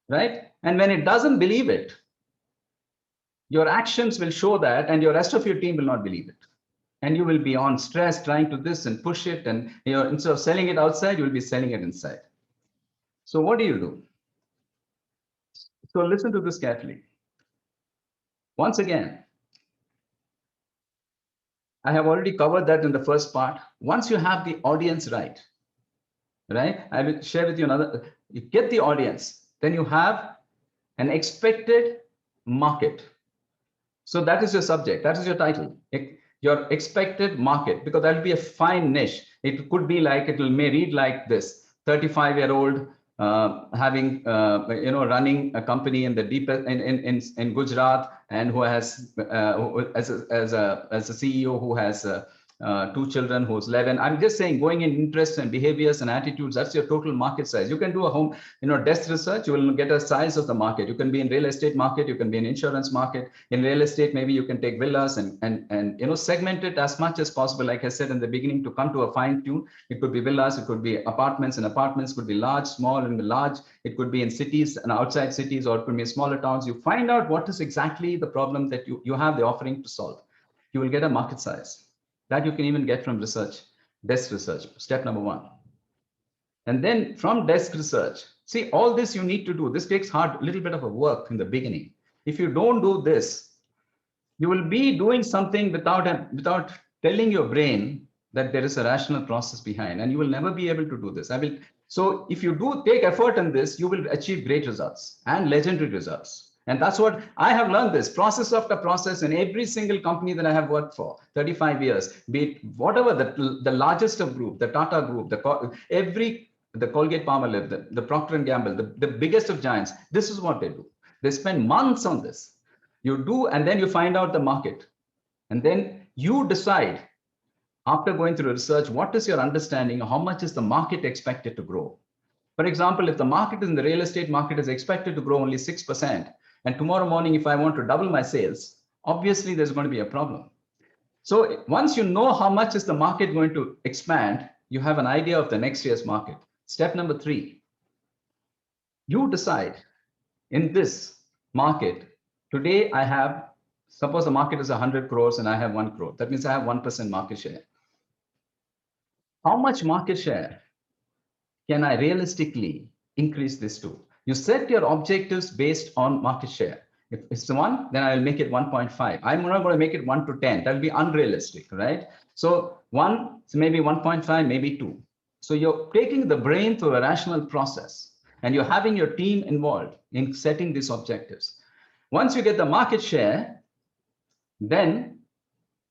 right? And when it doesn't believe it, your actions will show that, and your rest of your team will not believe it. And you will be on stress trying to this and push it. And instead of selling it outside, you'll be selling it inside. So what do you do? So listen to this carefully. Once again, I have already covered that in the first part. Once you have the audience right, I will share with you another. You get the audience, then you have an expected market. So that is your subject. That is your title. Your expected market, because that will be a fine niche. It could be like, it may read like this: 35-year-old having running a company in the deep in Gujarat, and who has as a CEO who has 2 children, who's 11. I'm just saying, going in interests and behaviors and attitudes, that's your total market size. You can do a home desk research, you will get a size of the market. You can be in real estate market, you can be in insurance market. In real estate, maybe you can take villas and segment it as much as possible, like I said in the beginning, to come to a fine tune. It could be villas, it could be apartments, and apartments could be large, small, and large. It could be in cities and outside cities, or it could be in smaller towns. You find out what is exactly the problem that you have the offering to solve. You will get a market size that you can even get from research, desk research, step number 1. And then from desk research, see, all this you need to do. This takes a little bit of a work in the beginning. If you don't do this, you will be doing something without telling your brain that there is a rational process behind, and you will never be able to do this. So if you do take effort in this, you will achieve great results and legendary results. And that's what I have learned, this process after process, in every single company that I have worked for 35 years, be it whatever the largest of group, the Tata group, the Colgate Palmolive, the Procter and Gamble, the biggest of giants. This is what they do. They spend months on this. You do, and then you find out the market. And then you decide, after going through research, what is your understanding? How much is the market expected to grow? For example, if the market in the real estate market is expected to grow only 6%, and tomorrow morning, if I want to double my sales, obviously there's going to be a problem. So once you know how much is the market going to expand, you have an idea of the next year's market. Step number 3, you decide, in this market, today I have, suppose the market is 100 crores and I have 1 crore. That means I have 1% market share. How much market share can I realistically increase this to? You set your objectives based on market share. If it's 1, then I'll make it 1.5. I'm not going to make it 1 to 10. That'll be unrealistic, right? So 1, so maybe 1.5, maybe 2. So you're taking the brain through a rational process, and you're having your team involved in setting these objectives. Once you get the market share, then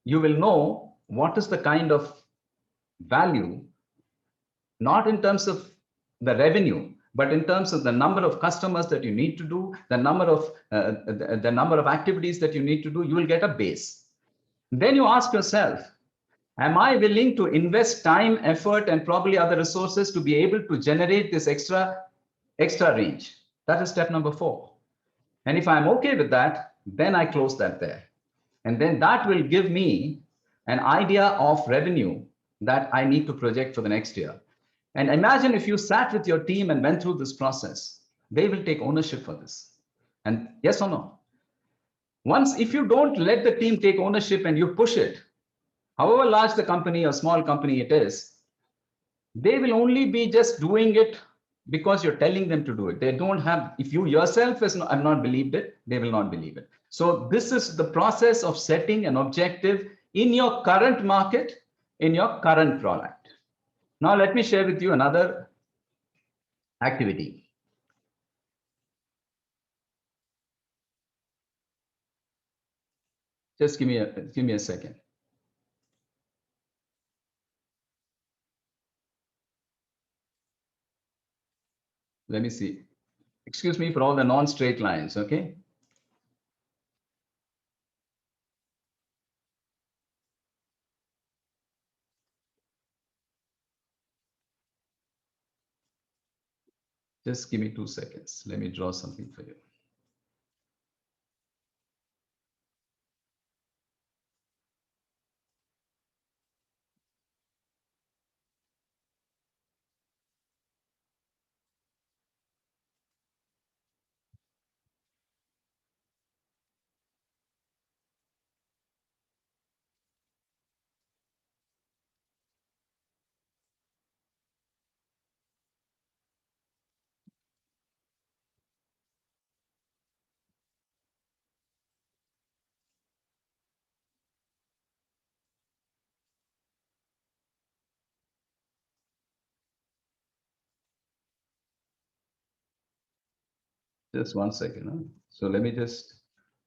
you will know what is the kind of value, not in terms of the revenue, but in terms of the number of customers that you need to do, the number of activities that you need to do. You will get a base. Then you ask yourself, am I willing to invest time, effort, and probably other resources to be able to generate this extra range? That is step number 4. And if I'm okay with that, then I close that there. And then that will give me an idea of revenue that I need to project for the next year. And imagine if you sat with your team and went through this process, they will take ownership for this. And yes or no? Once, if you don't let the team take ownership and you push it, however large the company or small company it is, they will only be just doing it because you're telling them to do it. They don't have, if you yourself have not believed it, they will not believe it. So this is the process of setting an objective in your current market, in your current product. Now, let me share with you another activity. Just give me a second. Let me see. Excuse me for all the non-straight lines, okay? Just give me 2 seconds. Let me draw something for you. Just 1 second. Huh? So let me just,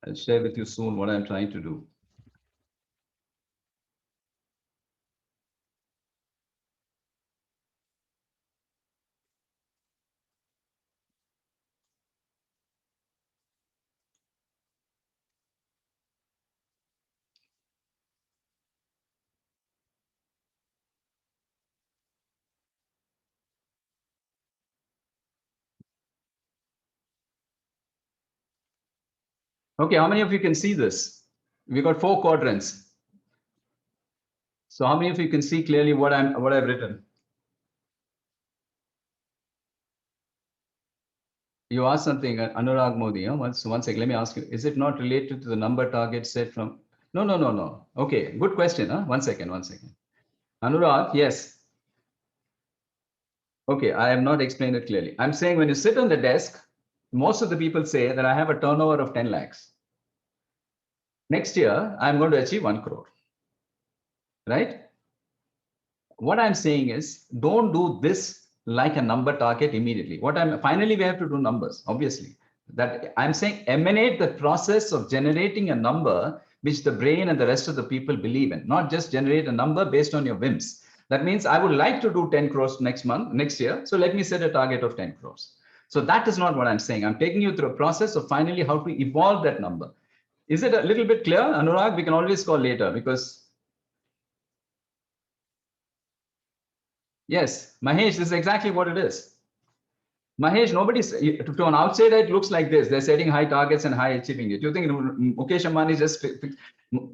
I'll share with you soon what I'm trying to do. Okay, how many of you can see this? We got 4 quadrants. So how many of you can see clearly what I've written? You asked something, Anurag Modi. Huh? One second, let me ask you. Is it not related to the number target set from? No, no, no, no. Okay, good question. Huh? 1 second, 1 second. Anurag, yes. Okay, I have not explained it clearly. I'm saying when you sit on the desk, most of the people say that I have a turnover of 10 lakhs. Next year, I'm going to achieve 1 crore. Right? What I'm saying is don't do this like a number target immediately. Finally, we have to do numbers, obviously. That I'm saying emanate the process of generating a number which the brain and the rest of the people believe in, not just generate a number based on your whims. That means I would like to do 10 crores next year. So let me set a target of 10 crores. So that is not what I'm saying. I'm taking you through a process of finally how to evolve that number. Is it a little bit clear, Anurag? We can always call later because yes, Mahesh, this is exactly what it is. Mahesh, to an outsider, it looks like this. They're setting high targets and high achieving it. You think Mukesh Ambani just,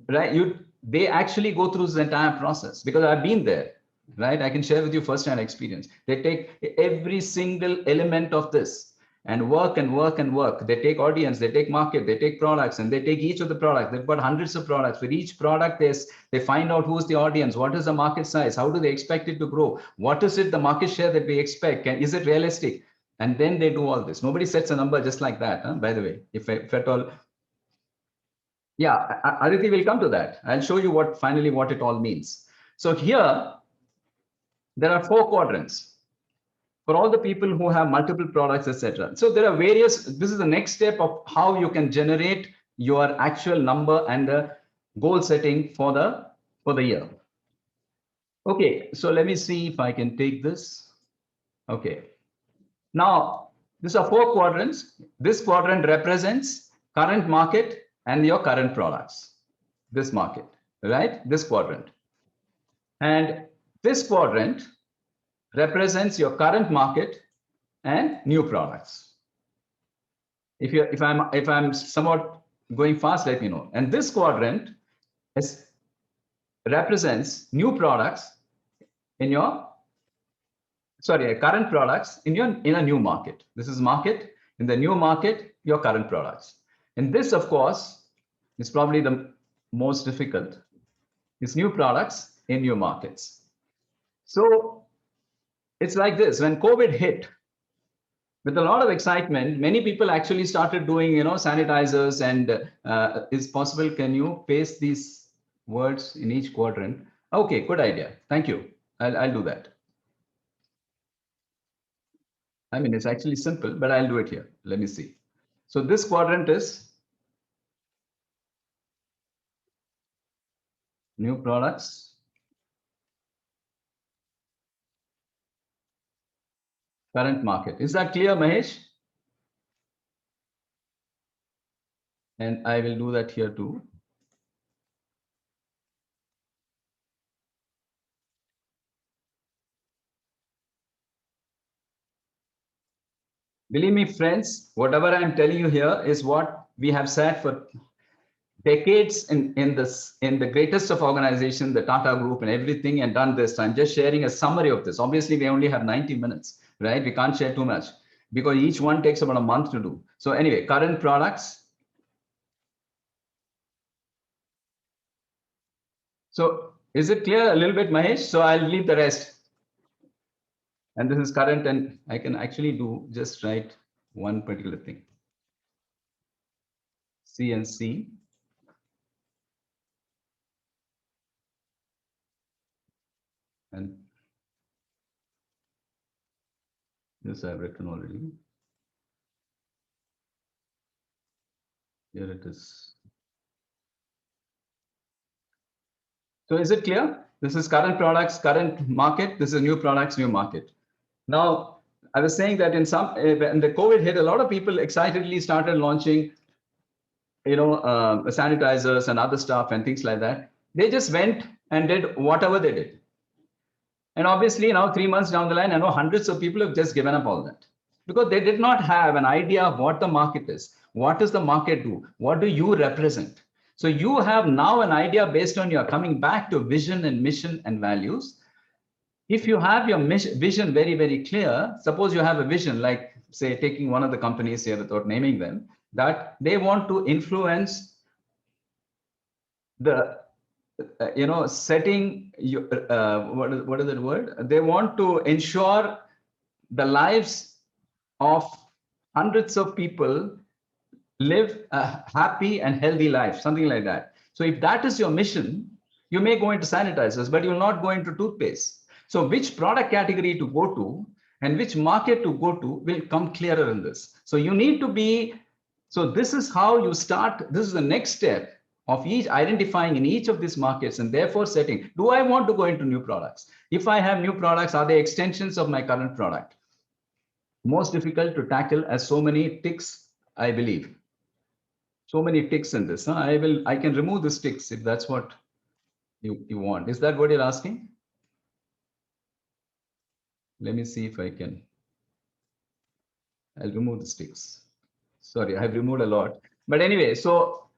right? They actually go through this entire process because I've been there, right? I can share with you firsthand experience. They take every single element of this and work and work and work. They take audience, they take market, they take products, and they take each of the products. They've got hundreds of products. For each product, they find out who's the audience, what is the market size, how do they expect it to grow, what is it the market share that we expect, is it realistic? And then they do all this. Nobody sets a number just like that, huh? By the way, if at all. Yeah, Aditi will come to that. I'll show you what it all means. So here, there are 4 quadrants for all the people who have multiple products, etc. So there are this is the next step of how you can generate your actual number and the goal setting for the year. Okay, so let me see if I can take this. Okay. Now, these are 4 quadrants. This quadrant represents current market and your current products. This market, right? This quadrant. And this quadrant represents your current market and new products. If I'm somewhat going fast, let me know. And this quadrant represents new products in your current products in a new market. This is market. In the new market, your current products. And this, of course, is probably the most difficult. It's new products in new markets. So it's like this. When COVID hit, with a lot of excitement, many people actually started doing, sanitizers. And is possible? Can you paste these words in each quadrant? Okay, good idea. Thank you. I'll do that. I mean, it's actually simple, but I'll do it here. Let me see. So this quadrant is new products, current market. Is that clear, Mahesh? And I will do that here too. Believe me, friends, whatever I'm telling you here is what we have said for decades in the greatest of organization, the Tata Group and everything, and done this. I'm just sharing a summary of this. Obviously, we only have 90 minutes, right? We can't share too much because each one takes about a month to do. So anyway, current products. So is it clear a little bit, Mahesh? So I'll leave the rest. And this is current, and I can actually do just write one particular thing. CNC. And this I've written already. Here it is. So is it clear? This is current products, current market. This is new products, new market. Now, I was saying that when the COVID hit, a lot of people excitedly started launching, sanitizers and other stuff and things like that. They just went and did whatever they did. And obviously now 3 months down the line, I know hundreds of people have just given up all that because they did not have an idea of what the market is. What does the market do? What do you represent? So you have now an idea based on your coming back to vision and mission and values. If you have your vision very, very clear, suppose you have a vision, like say taking one of the companies here without naming them, that they want to influence the, setting, what is that word? They want to ensure the lives of hundreds of people live a happy and healthy life, something like that. So if that is your mission, you may go into sanitizers, but you will not go into toothpaste. So which product category to go to and which market to go to will come clearer in this. So you need to be, so this is how you start. This is the next step of each identifying in each of these markets and therefore setting, do I want to go into new products? If I have new products, are they extensions of my current product? Most difficult to tackle as so many ticks, I believe. So many ticks in this. Huh? I can remove the ticks if that's what you want. Is that what you're asking? Let me see if I can. I'll remove the sticks. Sorry, I've removed a lot. But anyway, so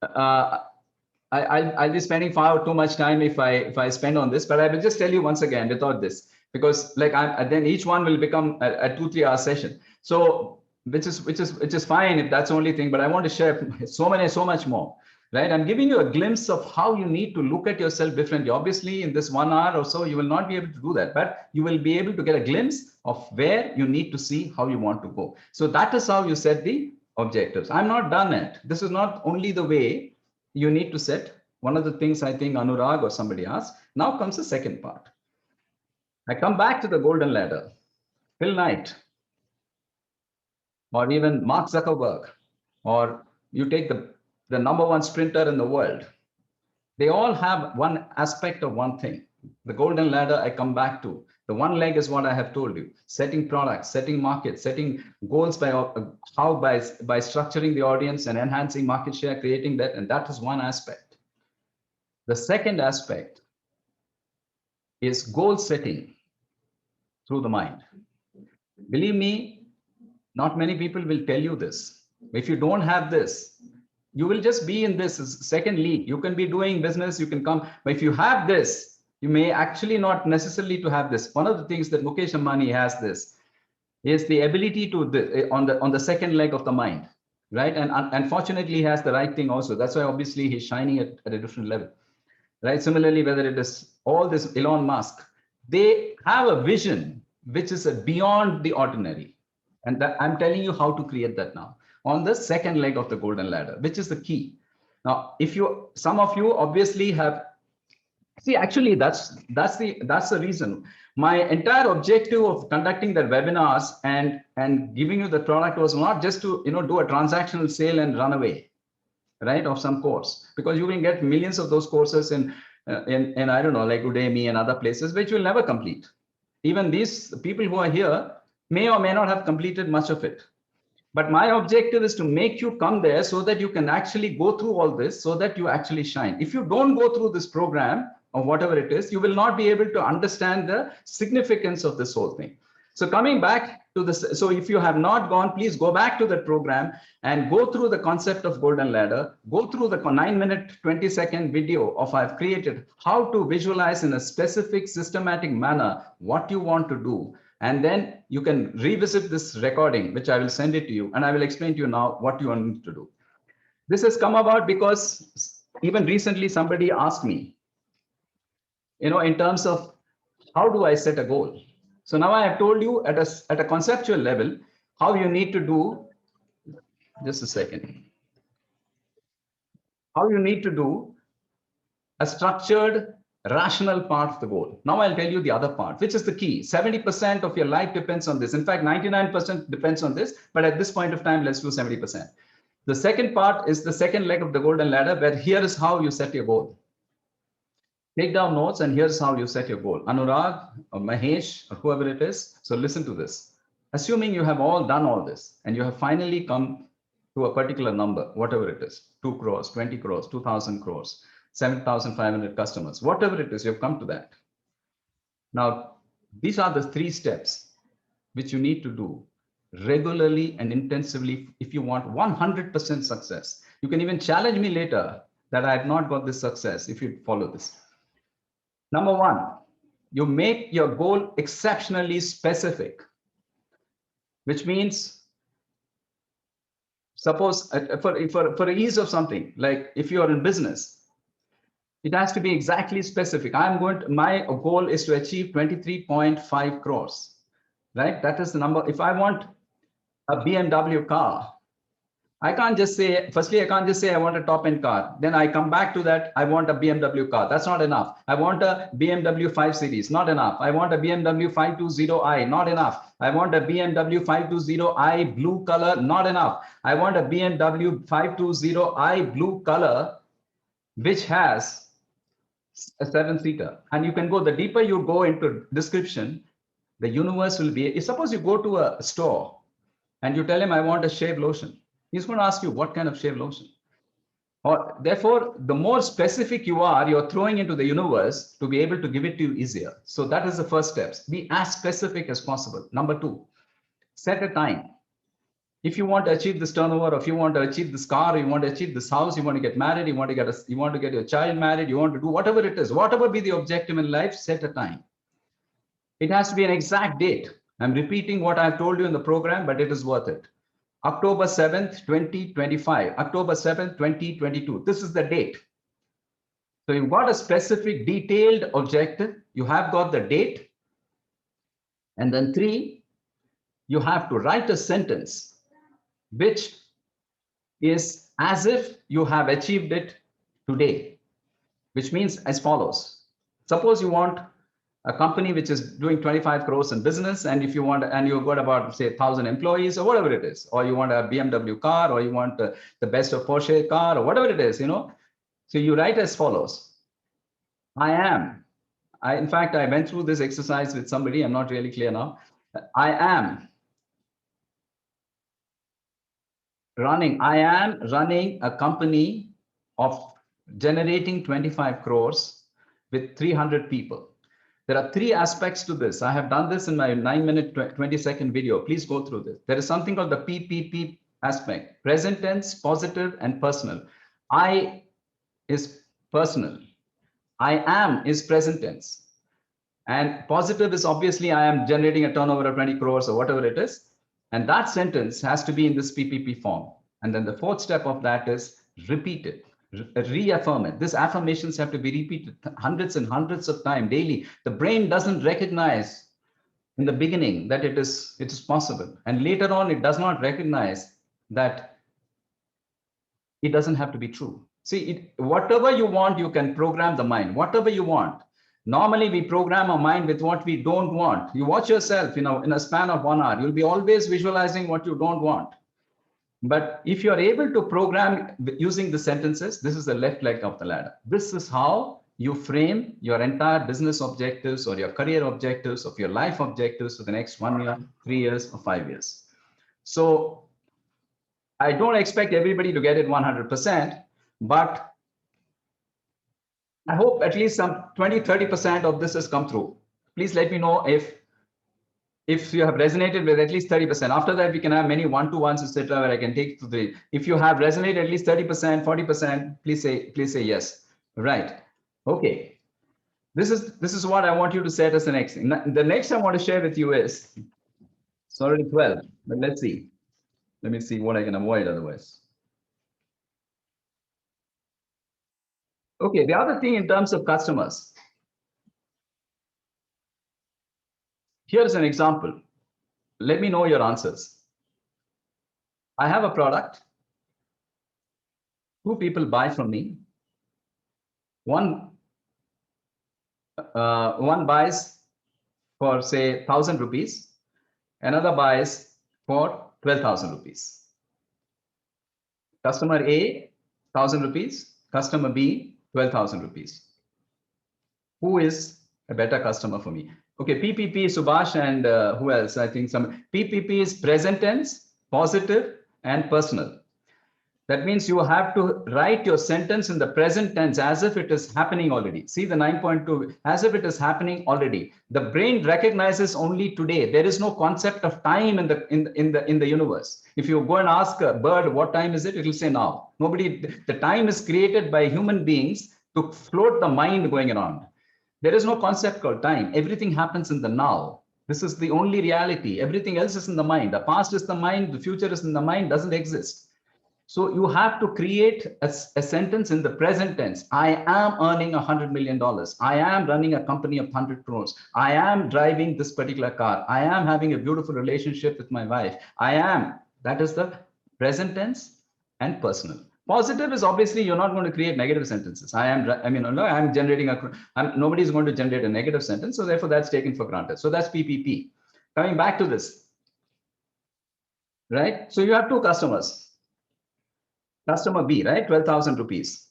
I'll be spending far too much time if I spend on this, but I will just tell you once again without this, because like then each one will become a 2-3 hour session. So which is fine if that's the only thing, but I want to share so much more, right? I'm giving you a glimpse of how you need to look at yourself differently. Obviously, in this 1 hour or so, you will not be able to do that, but you will be able to get a glimpse of where you need to see how you want to go. So that is how you set the objectives. I'm not done yet. This is not only the way you need to set. One of the things I think Anurag or somebody asked. Now comes the second part. I come back to the golden ladder. Phil Knight, or even Mark Zuckerberg, or you take the #1 sprinter in the world. They all have one aspect of one thing. The golden ladder I come back to. The one leg is what I have told you: setting products, setting markets, setting goals by structuring the audience and enhancing market share, creating that, and that is one aspect. The second aspect is goal setting through the mind. Believe me, not many people will tell you this. If you don't have this, you will just be in this second league. You can be doing business, you can come, but if you have this, you may actually not necessarily to have this. One of the things that Mukesh Ambani has this is the ability to on the second leg of the mind, right? And unfortunately, he has the right thing also. That's why obviously he's shining at a different level, right? Similarly, whether it is all this Elon Musk, they have a vision which is beyond the ordinary, and that I'm telling you how to create that now on the second leg of the golden ladder, which is the key. Now, some of you obviously have. See, actually, that's the reason. My entire objective of conducting the webinars and giving you the product was not just to do a transactional sale and run away, right, of some course, because you can get millions of those courses in I don't know, like Udemy and other places, which will never complete. Even these people who are here may or may not have completed much of it. But my objective is to make you come there so that you can actually go through all this, so that you actually shine. If you don't go through this program or whatever it is, you will not be able to understand the significance of this whole thing. So coming back to this, so if you have not gone, please go back to that program and go through the concept of golden ladder, go through the 9-minute, 20-second video of I've created how to visualize in a specific systematic manner what you want to do. And then you can revisit this recording, which I will send it to you, and I will explain to you now what you want to do. This has come about because even recently somebody asked me, in terms of how do I set a goal? So now I have told you at a conceptual level how you need to do. Just a second. How you need to do a structured, rational part of the goal. Now I'll tell you the other part, which is the key. 70% of your life depends on this. In fact, 99% depends on this. But at this point of time, let's do 70%. The second part is the second leg of the golden ladder, where here is how you set your goal. Take down notes, and here's how you set your goal. Anurag or Mahesh or whoever it is. So listen to this. Assuming you have all done all this and you have finally come to a particular number, whatever it is, 2 crores, 20 crores, 2,000 crores, 7,500 customers, whatever it is, you've come to that. Now, these are the 3 steps which you need to do regularly and intensively if you want 100% success. You can even challenge me later that I have not got this success if you follow this. Number 1, you make your goal exceptionally specific, which means, suppose for ease of something, like if you are in business, it has to be exactly specific. My goal is to achieve 23.5 crores, right? That is the number. If I want a BMW car, I can't just say, firstly, I can't just say I want a top end car. Then I come back to that, I want a BMW car. That's not enough. I want a BMW 5 Series, not enough. I want a BMW 520i, not enough. I want a BMW 520i blue color, not enough. I want a BMW 520i blue color, which has a 7-seater. And you can go, the deeper you go into description, the universe will be, suppose you go to a store and you tell him, I want a shave lotion. He's going to ask you, what kind of shave lotion? Or therefore, the more specific you are, you're throwing into the universe to be able to give it to you easier. So that is the first steps. Be as specific as possible. Number 2, set a time. If you want to achieve this turnover, or if you want to achieve this car, or you want to achieve this house, you want to get married, you want to get your child married, you want to do whatever it is, whatever be the objective in life, set a time. It has to be an exact date. I'm repeating what I've told you in the program, but it is worth it. October 7th, 2025, October 7th, 2022. This is the date. So you've got a specific detailed objective. You have got the date. And then 3, you have to write a sentence which is as if you have achieved it today, which means as follows. Suppose you want a company which is doing 25 crores in business, and if you want, and you've got about, say, 1,000 employees or whatever it is, or you want a BMW car, or you want the best of Porsche car, or whatever it is, So you write as follows. In fact, I went through this exercise with somebody, I'm not really clear now. I am running a company of generating 25 crores with 300 people. There are 3 aspects to this. I have done this in my 9-minute, 20-second video. Please go through this. There is something called the PPP aspect: present tense, positive, and personal. I is personal. I am is present tense. And positive is obviously I am generating a turnover of 20 crores or whatever it is. And that sentence has to be in this PPP form. And then the 4th step of that is repeat it. Reaffirm it. These affirmations have to be repeated hundreds and hundreds of times daily. The brain doesn't recognize in the beginning that it is possible, and later on it does not recognize that it doesn't have to be true. See, whatever you want, you can program the mind. Whatever you want. Normally, we program our mind with what we don't want. You watch yourself, in a span of 1 hour, you'll be always visualizing what you don't want. But if you're able to program using the sentences, this is the left leg of the ladder. This is how you frame your entire business objectives or your career objectives of your life objectives for the next 1 year, 3 years, or 5 years. So I don't expect everybody to get it 100%, but I hope at least some 20-30% of this has come through. Please let me know if you have resonated with at least 30%. After that, we can have many one-to-ones, etc., where I can take to the. If you have resonated at least 30%, 40%, please say yes. Right. Okay. This is what I want you to set as the next thing. The next I want to share with you is, it's already 12, but let's see. Let me see what I can avoid otherwise. Okay, the other thing in terms of customers. Here's an example. Let me know your answers. I have a product. 2 people buy from me. One buys for, say, 1,000 rupees. Another buys for 12,000 rupees. Customer A, 1,000 rupees. Customer B, 12,000 rupees. Who is a better customer for me? Okay, PPP, Subhash, and who else? I think some PPP is present tense, positive, and personal. That means you have to write your sentence in the present tense as if it is happening already. See the 9.2, as if it is happening already. The brain recognizes only today. There is no concept of time in the universe. If you go and ask a bird what time is it, it will say now. Nobody. The time is created by human beings to float the mind going around. There is no concept called time. Everything happens in the now. This is the only reality. Everything else is in the mind. The past is the mind. The future is in the mind. Doesn't exist. So you have to create a sentence in the present tense. I am earning $100 million. I am running a company of 100 crores. I am driving this particular car. I am having a beautiful relationship with my wife. I am. That is the present tense and personal. Positive is obviously you're not going to create negative sentences. I'm generating nobody's going to generate a negative sentence. So therefore that's taken for granted. So that's PPP. Coming back to this, right? So you have two customers. Customer B, right? 12,000 rupees.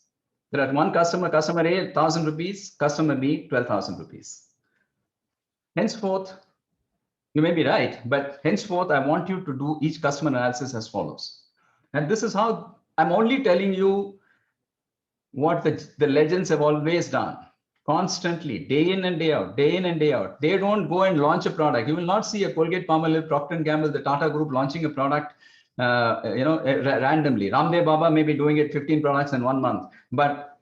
There are one customer, customer A, 1,000 rupees, customer B, 12,000 rupees. Henceforth, you may be right, but henceforth, I want you to do each customer analysis as follows. And this is how I'm only telling you what the legends have always done. Constantly, day in and day out, day in and day out. They don't go and launch a product. You will not see a Colgate-Palmolive, Procter & Gamble, the Tata Group launching a product randomly. Ramdev Baba may be doing it 15 products in 1 month, but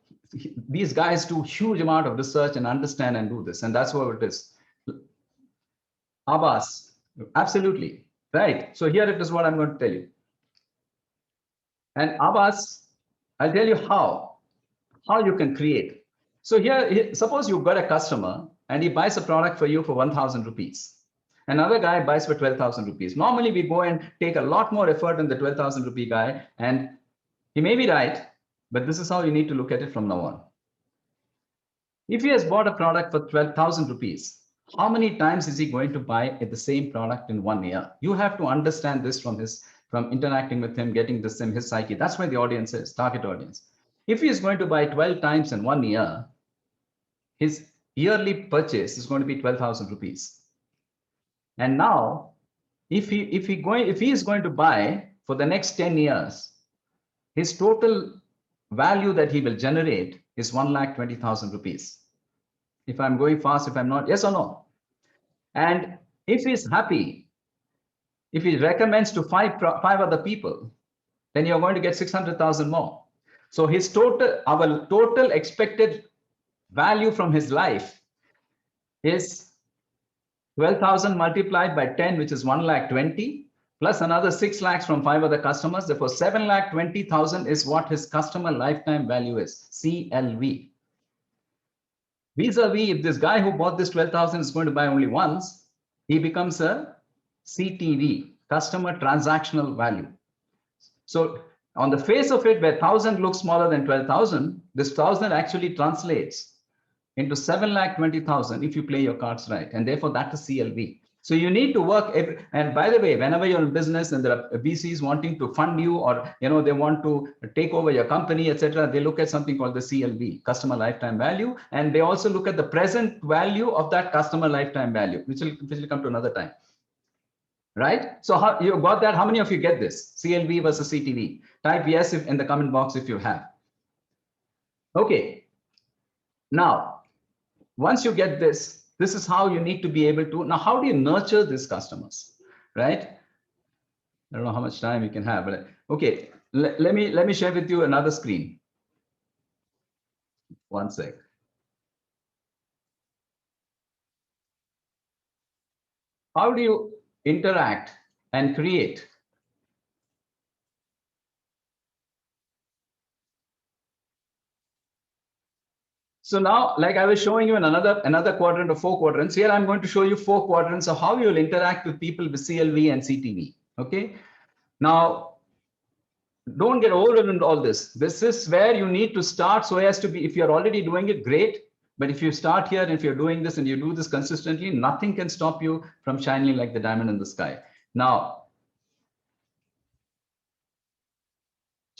these guys do huge amount of research and understand and do this, and that's what it is. Abbas, absolutely right. So here it is what I'm going to tell you. And Abbas, I'll tell you how you can create. So here, suppose you've got a customer and he buys a product for you for 1,000 rupees. Another guy buys for 12,000 rupees. Normally we go and take a lot more effort than the 12,000 rupee guy, and he may be right, but this is how you need to look at it from now on. If he has bought a product for 12,000 rupees, how many times is he going to buy the same product in 1 year? You have to understand this from interacting with him, getting this in his psyche. That's why the audience is target audience. If he is going to buy 12 times in 1 year, his yearly purchase is going to be 12,000 rupees. And now, if he is going to buy for the next 10 years, his total value that he will generate is 1,20,000 rupees. If I'm going fast, if I'm not, yes or no? And if he's happy, if he recommends to five other people, then you're going to get 600,000 more. So our total expected value from his life is 12,000 multiplied by 10, which is 1,20,000, plus another 6 lakhs from 5 other customers. Therefore, 7,20,000 is what his customer lifetime value is, CLV. Vis-a-vis, if this guy who bought this 12,000 is going to buy only once, he becomes a CTV, customer transactional value. So on the face of it, where 1,000 looks smaller than 12,000, this 1,000 actually translates into 7,20,000 if you play your cards right, and therefore that is CLV. So you need to work. And by the way, whenever you're in business and there are VCs wanting to fund you, or they want to take over your company, etc., they look at something called the CLV, customer lifetime value, and they also look at the present value of that customer lifetime value, which will come to another time. Right? So how you got that? How many of you get this? CLV versus CTV? Type yes in the comment box if you have. Okay. Now, once you get this, this is how you need to be able to. Now, how do you nurture these customers? Right? I don't know how much time you can have, but okay. Let me share with you another screen. One sec. How do you interact and create? So now, like I was showing you in another quadrant of 4 quadrants, here I'm going to show you 4 quadrants of how you'll interact with people with CLV and CTV. Okay. Now, don't get overwhelmed in all this. This is where you need to start so as to be, if you're already doing it, great. But if you start here, and if you're doing this and you do this consistently, nothing can stop you from shining like the diamond in the sky. Now,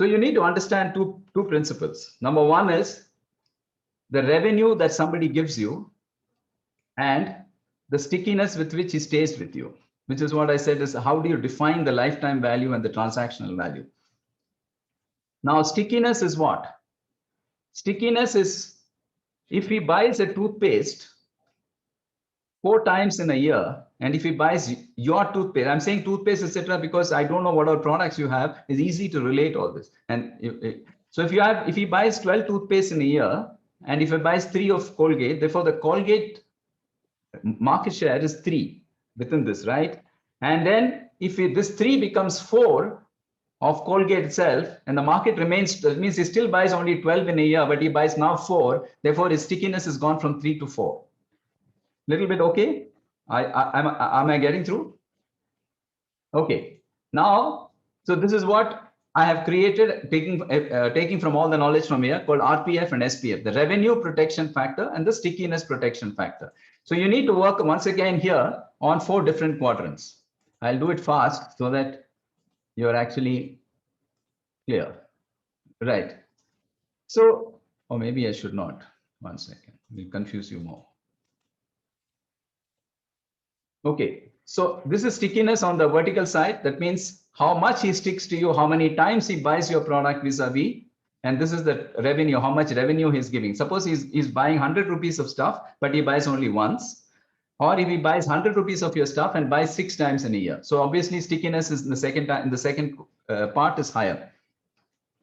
So you need to understand two principles. Number one is the revenue that somebody gives you and the stickiness with which he stays with you, which is what I said is how do you define the lifetime value and the transactional value. Now, stickiness is what? Stickiness is if he buys a toothpaste 4 times in a year, and if he buys your toothpaste, I'm saying toothpaste, etc., because I don't know what other products you have, it's easy to relate all this. And so if he buys 12 toothpaste in a year, and if he buys 3 of Colgate, therefore the Colgate market share is 3 within this, right? And then if this 3 becomes 4 of Colgate itself, and the market remains, that means he still buys only 12 in a year, but he buys now 4, therefore his stickiness has gone from 3 to 4. Little bit okay? Am I getting through? Okay. Now, so this is what I have created, taking from all the knowledge from here, called RPF and SPF, the revenue protection factor and the stickiness protection factor. So you need to work once again here on 4 different quadrants. I'll do it fast so that you're actually clear. Right. So, or maybe I should not. 1 second. We'll confuse you more. Okay, so this is stickiness on the vertical side. That means how much he sticks to you, how many times he buys your product vis-a-vis, and this is the revenue, how much revenue he's giving. Suppose he's buying 100 rupees of stuff, but he buys only once. Or if he buys 100 rupees of your stuff and buys 6 times in a year. So obviously stickiness is in the second part is higher.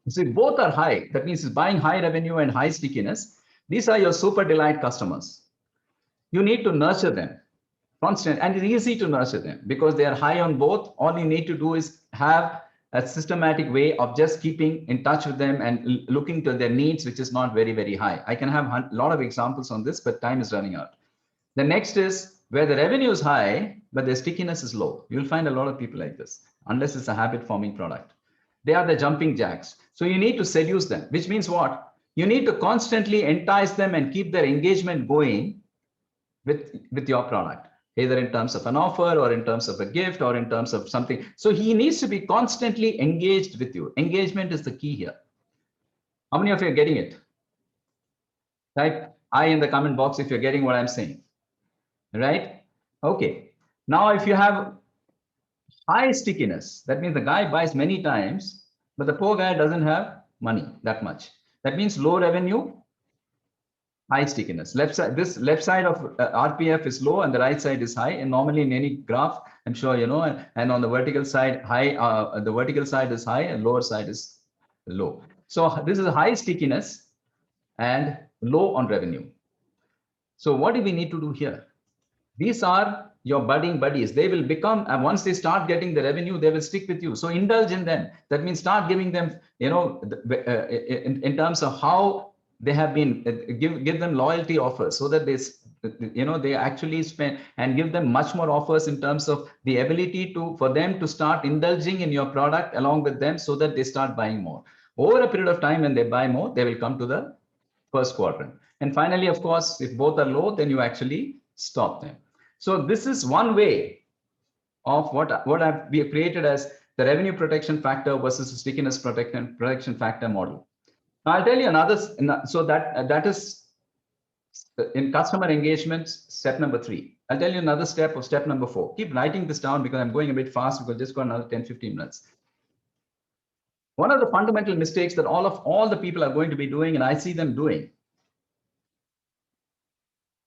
So if both are high, that means he's buying high revenue and high stickiness. These are your super delight customers. You need to nurture them. Constant, and it's easy to nurture them because they are high on both. All you need to do is have a systematic way of just keeping in touch with them and looking to their needs, which is not very, very high. I can have a lot of examples on this, but time is running out. The next is where the revenue is high, but the stickiness is low. You'll find a lot of people like this, unless it's a habit forming product. They are the jumping jacks. So you need to seduce them, which means what? You need to constantly entice them and keep their engagement going with your product, either in terms of an offer or in terms of a gift or in terms of something. So he needs to be constantly engaged with you. Engagement is the key here. How many of you are getting it? Type I in the comment box if you're getting what I'm saying. Right? Okay. Now, if you have high stickiness, that means the guy buys many times, but the poor guy doesn't have money that much. That means low revenue, high stickiness. This left side of RPF is low and the right side is high. And normally in any graph, I'm sure you know, and on the vertical side, the vertical side is high and lower side is low. So this is high stickiness and low on revenue. So what do we need to do here? These are your budding buddies. They will become, and once they start getting the revenue, they will stick with you. So indulge in them. That means start giving them, you know, in terms of how they have been, give them loyalty offers so that they, you know, they actually spend, and give them much more offers in terms of the ability for them to start indulging in your product along with them so that they start buying more. Over a period of time, when they buy more, they will come to the first quadrant. And finally, of course, if both are low, then you actually stop them. So this is one way of what we have created as the revenue protection factor versus the stickiness protection factor model. Now I'll tell you another. So that is in customer engagement, step number 3. I'll tell you another step of step number 4. Keep writing this down because I'm going a bit fast because just got another 10-15 minutes. One of the fundamental mistakes that all the people are going to be doing, and I see them doing,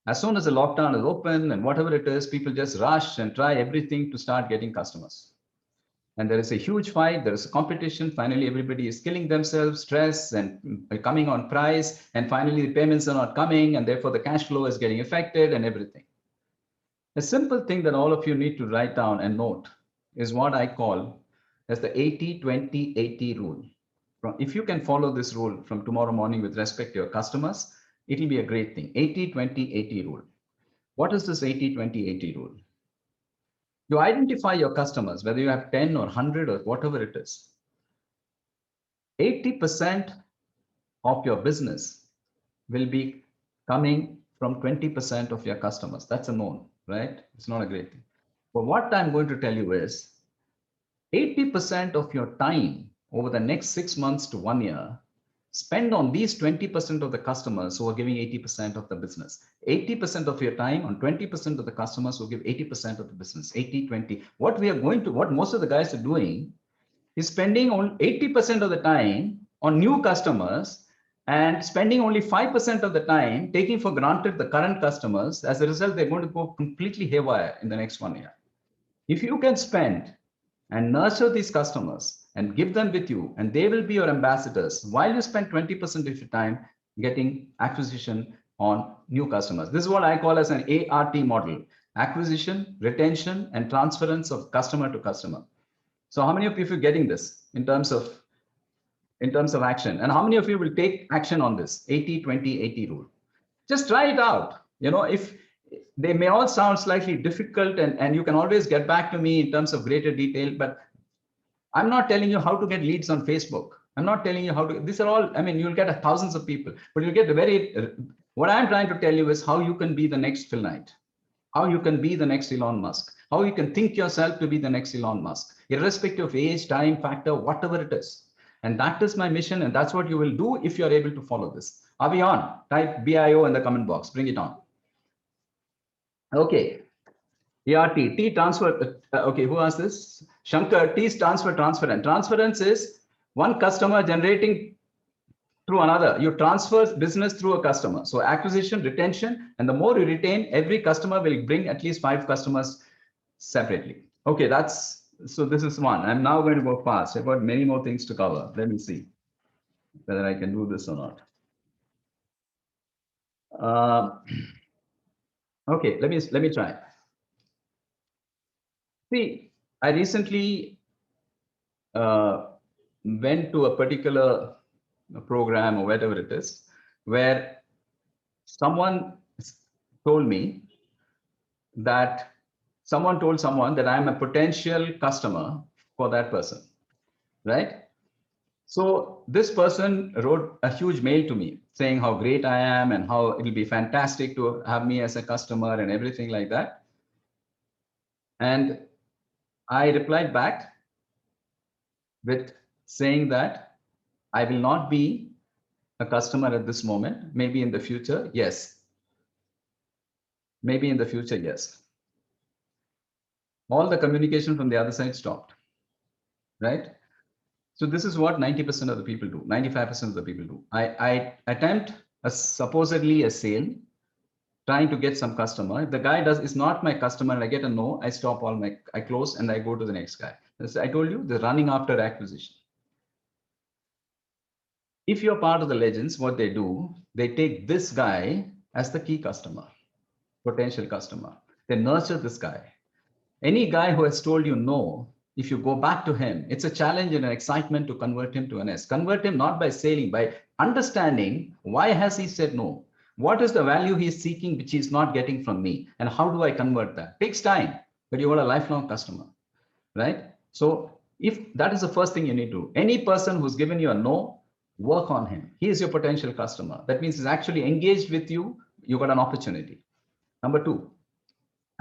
as soon as the lockdown is open and whatever it is, people just rush and try everything to start getting customers. And there is a huge fight, there is a competition. Finally, everybody is killing themselves, stress and coming on price. And finally, the payments are not coming and therefore the cash flow is getting affected and everything. A simple thing that all of you need to write down and note is what I call as the 80-20-80 rule. If you can follow this rule from tomorrow morning with respect to your customers, it'll be a great thing. 80-20-80 rule. What is this 80-20-80 rule? You identify your customers, whether you have 10 or 100 or whatever it is. 80% of your business will be coming from 20% of your customers. That's a known, right? It's not a great thing. But what I'm going to tell you is 80% of your time over the next 6 months to 1 year, spend on these 20% of the customers who are giving 80% of the business. 80% of your time on 20% of the customers who give 80% of the business. 80-20. What most of the guys are doing is spending on 80% of the time on new customers and spending only 5% of the time taking for granted the current customers. As a result, they're going to go completely haywire in the next 1 year. If you can spend and nurture these customers and give them with you, and they will be your ambassadors while you spend 20% of your time getting acquisition on new customers. This is what I call as an ART model: acquisition, retention, and transference of customer to customer. So how many of you are getting this in terms of action? And how many of you will take action on this 80-20-80 rule? Just try it out. If they may all sound slightly difficult, and you can always get back to me in terms of greater detail, but I'm not telling you how to get leads on Facebook. I'm not telling you how to, these are all, I mean, you'll get thousands of people, but you'll get what I'm trying to tell you is how you can be the next Phil Knight, how you can be the next Elon Musk, how you can think yourself to be the next Elon Musk, irrespective of age, time, factor, whatever it is. And that is my mission. And that's what you will do if you're able to follow this. Are we on? Type BIO in the comment box. Bring it on. Okay. ERT, T transfer. Okay, who asked this? Shankar, T stands for transference. Transference is one customer generating through another. You transfer business through a customer. So acquisition, retention, and the more you retain, every customer will bring at least 5 customers separately. Okay, so this is one. I'm now going to go fast. I've got many more things to cover. Let me see whether I can do this or not. Okay, let me try. See, I recently went to a particular program or whatever it is, where someone told me that someone told someone that I'm a potential customer for that person, right? So this person wrote a huge mail to me saying how great I am and how it will be fantastic to have me as a customer and everything like that. And I replied back with saying that I will not be a customer at this moment. Maybe in the future, yes. Maybe in the future, yes. All the communication from the other side stopped, right? So this is what 90% of the people do, 95% of the people do. I attempt supposedly a sale, trying to get some customer. If the guy is not my customer and I get a no, I stop I close and I go to the next guy. As I told you, the running after acquisition. If you're part of the legends, what they do, they take this guy as the key customer, potential customer. They nurture this guy. Any guy who has told you no, if you go back to him, it's a challenge and an excitement to convert him to an S. Convert him not by selling, by understanding why has he said no? What is the value he's seeking which he's not getting from me? And how do I convert that? Takes time, but you want a lifelong customer, right? So if that is the first thing you need to do. Any person who's given you a no, work on him. He is your potential customer. That means he's actually engaged with you. You got an opportunity. Number 2,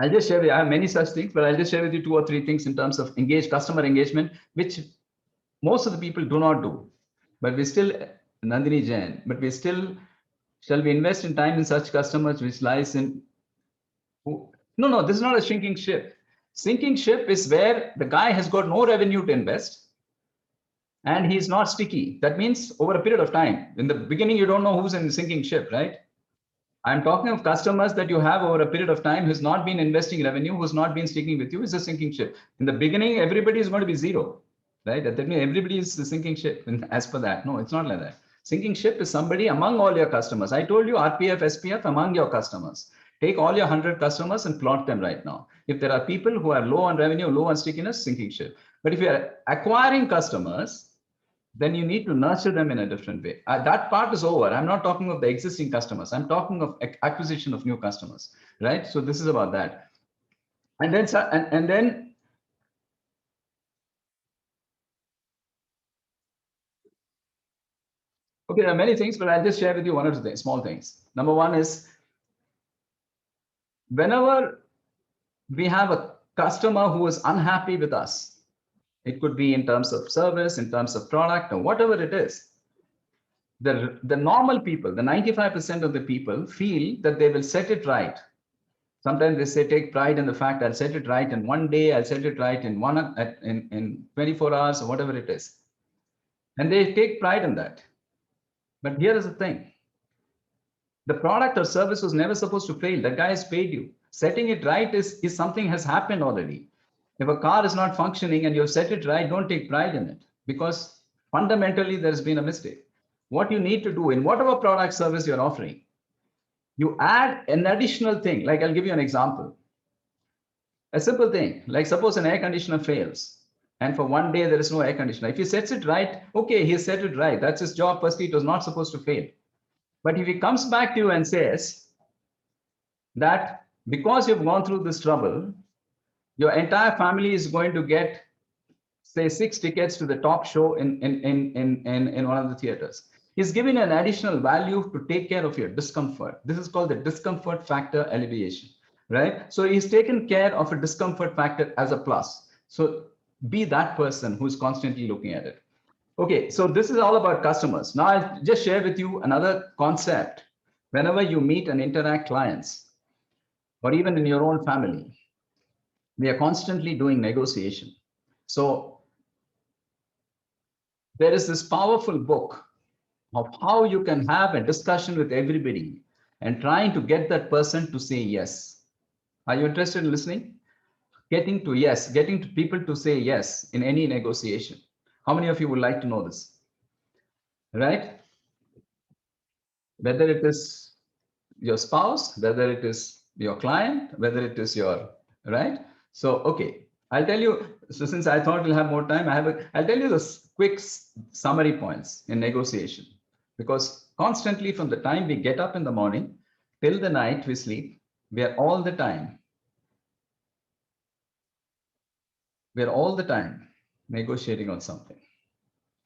I'll just share with you, I have many such things, but I'll just share with you 2 or 3 things in terms of customer engagement, which most of the people do not do. But we still, Nandini Jain, but we still, shall we invest in time in such customers which lies in, no, this is not a sinking ship. Sinking ship is where the guy has got no revenue to invest and he's not sticky. That means over a period of time, in the beginning, you don't know who's in the sinking ship, right? I'm talking of customers that you have over a period of time who's not been investing revenue, who's not been sticking with you. It's a sinking ship. In the beginning, everybody is going to be zero, right? That means everybody is the sinking ship. And as per that, no, it's not like that. Sinking ship is somebody among all your customers. I told you RPF, SPF among your customers. Take all your 100 customers and plot them right now. If there are people who are low on revenue, low on stickiness, sinking ship. But if you are acquiring customers, then you need to nurture them in a different way. That part is over. I'm not talking of the existing customers. I'm talking of acquisition of new customers, right? So this is about that. And then, okay, there are many things, but I'll just share with you 1 or 2 things, small things. Number 1 is, whenever we have a customer who is unhappy with us, It could be in terms of service, in terms of product, or whatever it is. The normal people, the 95% of the people feel that they will set it right. Sometimes they say, take pride in the fact I'll set it right in one day, I'll set it right in 24 hours or whatever it is. And they take pride in that. But here is the thing. The product or service was never supposed to fail. That guy has paid you. Setting it right is something has happened already. If a car is not functioning and you've set it right, don't take pride in it, because fundamentally there's been a mistake. What you need to do in whatever product service you're offering, you add an additional thing. Like I'll give you an example. A simple thing, like suppose an air conditioner fails and for one day there is no air conditioner. If he sets it right, okay, he set it right. That's his job. Firstly, it was not supposed to fail. But if he comes back to you and says that because you've gone through this trouble, your entire family is going to get, say, 6 tickets to the top show in one of the theaters. He's giving an additional value to take care of your discomfort. This is called the discomfort factor alleviation, right? So he's taken care of a discomfort factor as a plus. So be that person who's constantly looking at it. Okay, so this is all about customers. Now I'll just share with you another concept. Whenever you meet and interact clients, or even in your own family, we are constantly doing negotiation. So there is this powerful book of how you can have a discussion with everybody and trying to get that person to say yes. Are you interested in listening? Getting to people to say yes in any negotiation. How many of you would like to know this? Right? Whether it is your spouse, whether it is your client, whether it is your, right? So, okay, I'll tell you, so since I thought we'll have more time, I'll tell you the quick summary points in negotiation. Because constantly from the time we get up in the morning till the night we sleep, we are all the time negotiating on something,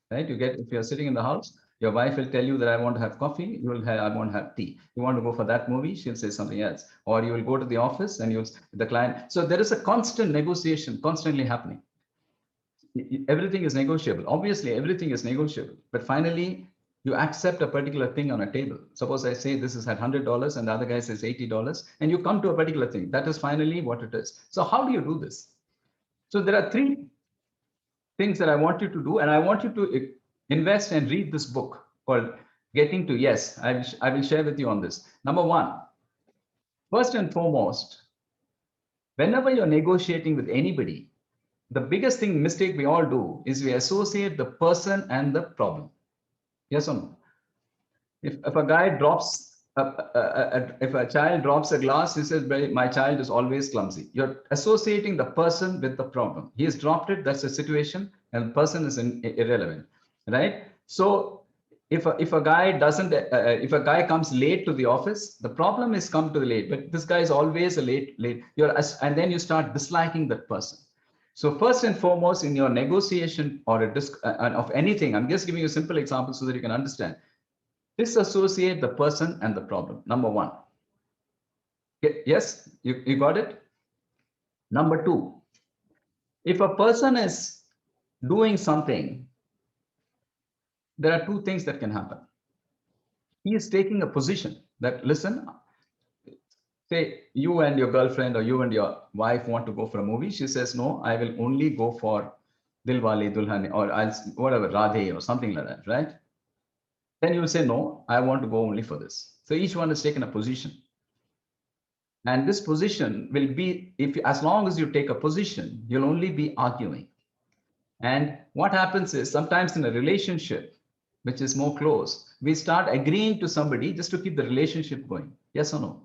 right? If you're sitting in the house, your wife will tell you that I want to have coffee, I want to have tea. You want to go for that movie, she'll say something else. Or you will go to the office and the client. So there is a constant negotiation constantly happening. Everything is negotiable. Obviously, everything is negotiable. But finally, you accept a particular thing on a table. Suppose I say this is at $100 and the other guy says $80, and you come to a particular thing. That is finally what it is. So how do you do this? So there are 3 things that I want you to do, and I want you to invest and read this book called Getting to Yes. I will share with you on this. Number 1, first and foremost, whenever you're negotiating with anybody, the biggest mistake we all do is we associate the person and the problem. Yes or no? If a guy drops, if a child drops a glass, he says, my child is always clumsy. You're associating the person with the problem. He has dropped it, that's a situation, and the person is irrelevant, right? So if a guy comes late to the office, the problem is come to the late, but this guy is always a late. And then you start disliking that person. So first and foremost, in your negotiation or of anything, I'm just giving you a simple example so that you can understand. Disassociate the person and the problem. Number 1. Yes, you got it? Number 2, if a person is doing something, there are 2 things that can happen. He is taking a position that, listen, say you and your girlfriend or you and your wife want to go for a movie. She says, no, I will only go for Dilwale Dulhania or whatever, Radhe or something like that, right? Then you will say, no, I want to go only for this. So each one has taken a position. And this position will be, as long as you take a position, you'll only be arguing. And what happens is sometimes in a relationship, which is more close, we start agreeing to somebody just to keep the relationship going. Yes or no?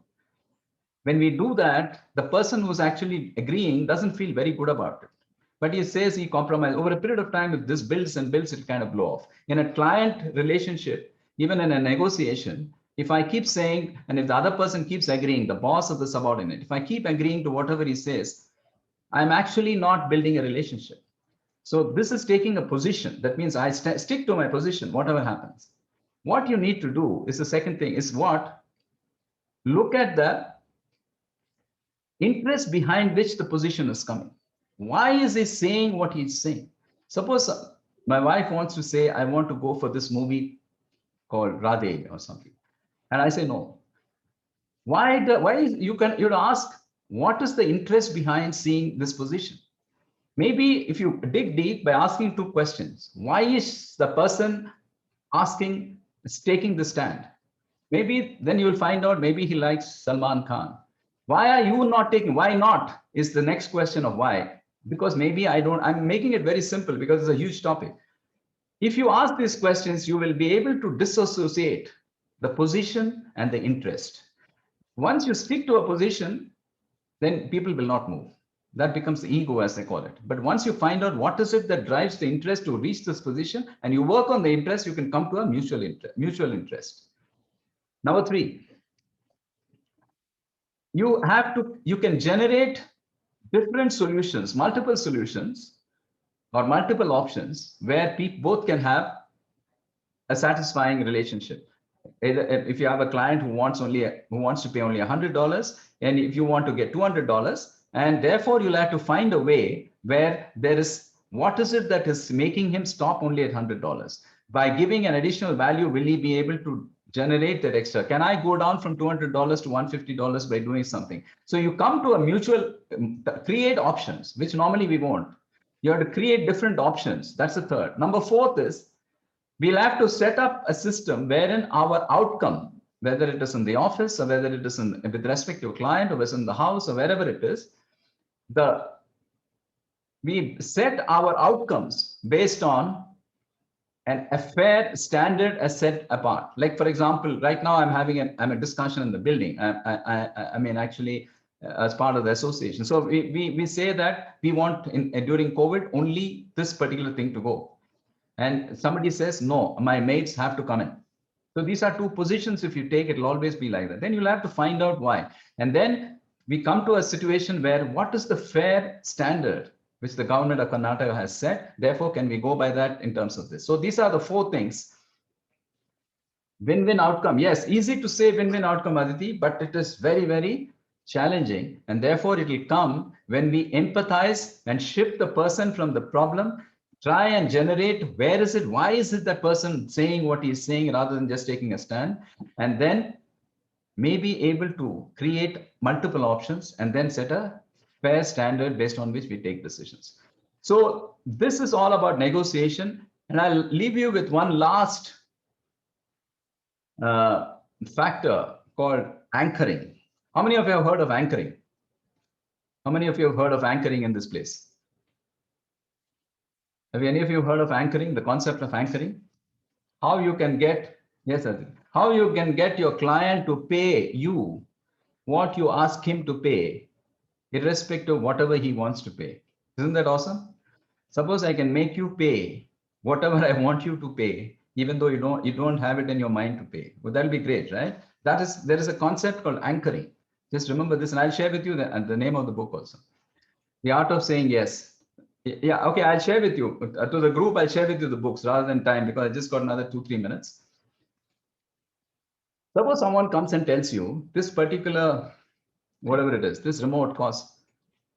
When we do that, the person who's actually agreeing doesn't feel very good about it. But he says he compromised. Over a period of time, if this builds and builds, it'll kind of blow off. In a client relationship, even in a negotiation, if I keep saying, and if the other person keeps agreeing, the boss or the subordinate, if I keep agreeing to whatever he says, I'm actually not building a relationship. So this is taking a position. That means I stick to my position, whatever happens. What you need to do is the second thing is what? Look at the interest behind which the position is coming. Why is he saying what he's saying? Suppose my wife wants to say, I want to go for this movie called Radhe or something. And I say, no. Why you'd ask, what is the interest behind seeing this position? Maybe if you dig deep by asking two questions, why is the person asking, taking the stand? Maybe then you'll find out maybe he likes Salman Khan. Why are you not taking? Why not is the next question of why. Because maybe I'm making it very simple because it's a huge topic. If you ask these questions, you will be able to disassociate the position and the interest. Once you stick to a position, then people will not move. That becomes the ego, as they call it. But once you find out what is it that drives the interest to reach this position, and you work on the interest, you can come to a mutual interest. Number 3, you can generate different solutions, multiple solutions, or multiple options where both can have a satisfying relationship. If you have a client who wants to pay only $100, and if you want to get $200, and therefore you'll have to find a way where there is, what is it that is making him stop only at $100? By giving an additional value, will he be able to generate that extra? Can I go down from $200 to $150 by doing something? So you come to a mutual, create options, which normally we won't. You have to create different options. That's the third. Number 4 is, we'll have to set up a system wherein our outcome, whether it is in the office or whether it is with respect to a client or whether it's in the house or wherever it is, we set our outcomes based on a fair standard as set apart. Like, for example, right now I'm having a discussion in the building. I mean, actually, as part of the association. So we say that we want during COVID only this particular thing to go. And somebody says, no, my mates have to come in. So these are two positions. If you take, it'll always be like that. Then you'll have to find out why. And then we come to a situation where what is the fair standard which the government of Karnataka has set? Therefore, can we go by that in terms of this? So these are the 4 things. Win-win outcome. Yes, easy to say win-win outcome, Aditi, but it is very, very challenging. And therefore, it will come when we empathize and shift the person from the problem, try and generate where is it, why is it that person saying what he's saying rather than just taking a stand, and then may be able to create multiple options and then set a fair standard based on which we take decisions. So this is all about negotiation. And I'll leave you with one last factor called anchoring. How many of you have heard of anchoring? How many of you have heard of anchoring in this place? Have any of you heard of anchoring, the concept of anchoring? How you can get, yes, how you can get your client to pay you what you ask him to pay, irrespective of whatever he wants to pay. Isn't that awesome? Suppose I can make you pay whatever I want you to pay, even though you don't have it in your mind to pay. Well, that'll be great, right? There is a concept called anchoring. Just remember this, and I'll share with you the name of the book also. The Art of Saying Yes. Yeah, okay, I'll share with you. To the group, I'll share with you the books rather than time, because I just got another 2-3 minutes. Suppose someone comes and tells you this particular, whatever it is, this remote costs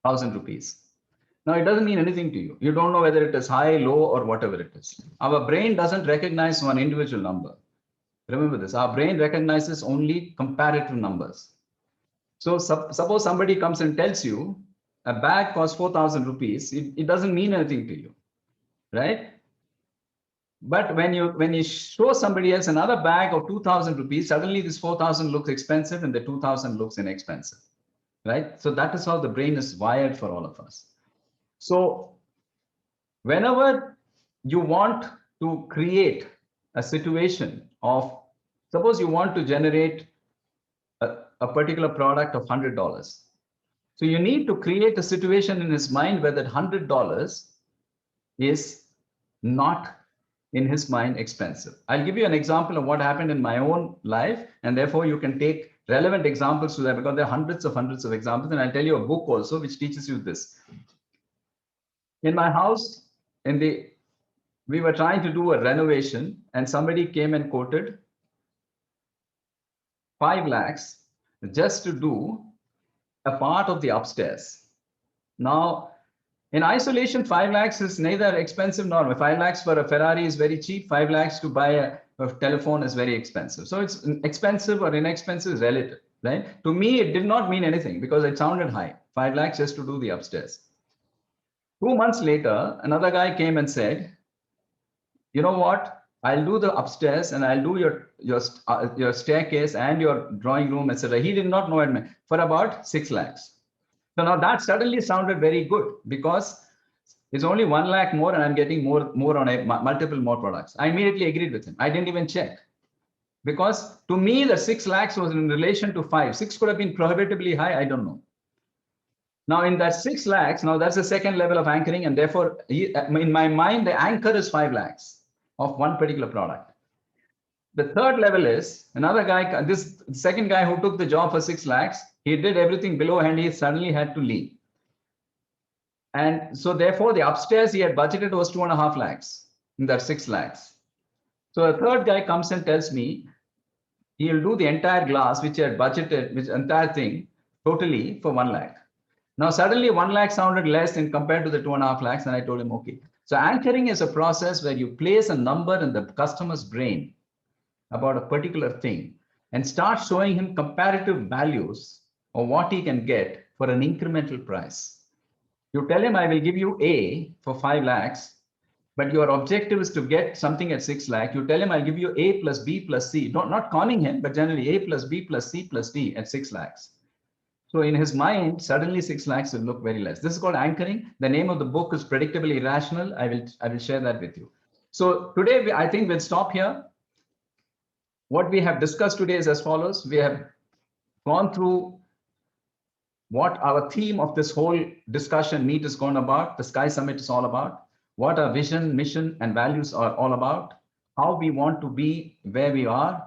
1,000 rupees. Now, it doesn't mean anything to you. You don't know whether it is high, low, or whatever it is. Our brain doesn't recognize one individual number. Remember this, our brain recognizes only comparative numbers. So suppose somebody comes and tells you a bag costs 4,000 rupees, it doesn't mean anything to you, right? But when you show somebody else another bag of 2,000 rupees, suddenly this 4,000 looks expensive and the 2,000 looks inexpensive, right? So that is how the brain is wired for all of us. So whenever you want to create a situation of, suppose you want to generate a particular product of $100. So you need to create a situation in his mind where that $100 is not, in his mind, expensive. I'll give you an example of what happened in my own life, and therefore you can take relevant examples to that, because there are hundreds of examples. And I'll tell you a book also which teaches you this. In my house, we were trying to do a renovation, and somebody came and quoted 5 lakhs just to do a part of the upstairs. Now, In isolation, 5 lakhs is neither expensive nor 5 lakhs for a Ferrari is very cheap. 5 lakhs to buy a telephone is very expensive. So it's expensive or inexpensive is relative, right? To me, it did not mean anything because it sounded high. 5 lakhs just to do the upstairs. 2 months later, another guy came and said, you know what? I'll do the upstairs and I'll do your staircase and your drawing room, etc. He did not know it for about 6 lakhs. So now that suddenly sounded very good because it's only 1 lakh more and I'm getting more on multiple more products. I immediately agreed with him. I didn't even check because to me, the 6 lakhs was in relation to 5. 6 could have been prohibitively high. I don't know. Now in that 6 lakhs, now that's the second level of anchoring. And therefore, in my mind, the anchor is 5 lakhs of one particular product. The third level is another guy, this second guy who took the job for 6 lakhs, he did everything below and he suddenly had to leave. And so therefore the upstairs he had budgeted was 2.5 lakhs in that 6 lakhs. So a third guy comes and tells me he'll do the entire glass, which he had budgeted, which entire thing totally for 1 lakh. Now suddenly 1 lakh sounded less in compared to the 2.5 lakhs. And I told him, okay. So anchoring is a process where you place a number in the customer's brain about a particular thing and start showing him comparative values of what he can get for an incremental price. You tell him, I will give you A for 5 lakhs, but your objective is to get something at 6 lakh. You tell him, I'll give you A plus B plus C, not conning him, but generally A plus B plus C plus D at 6 lakhs. So in his mind, suddenly 6 lakhs will look very less. This is called anchoring. The name of the book is Predictably Irrational. I will share that with you. So today, I think we'll stop here. What we have discussed today is as follows. We have gone through what our theme of this whole discussion meet is going about, the Sky Summit is all about, what our vision, mission, and values are all about, how we want to be where we are,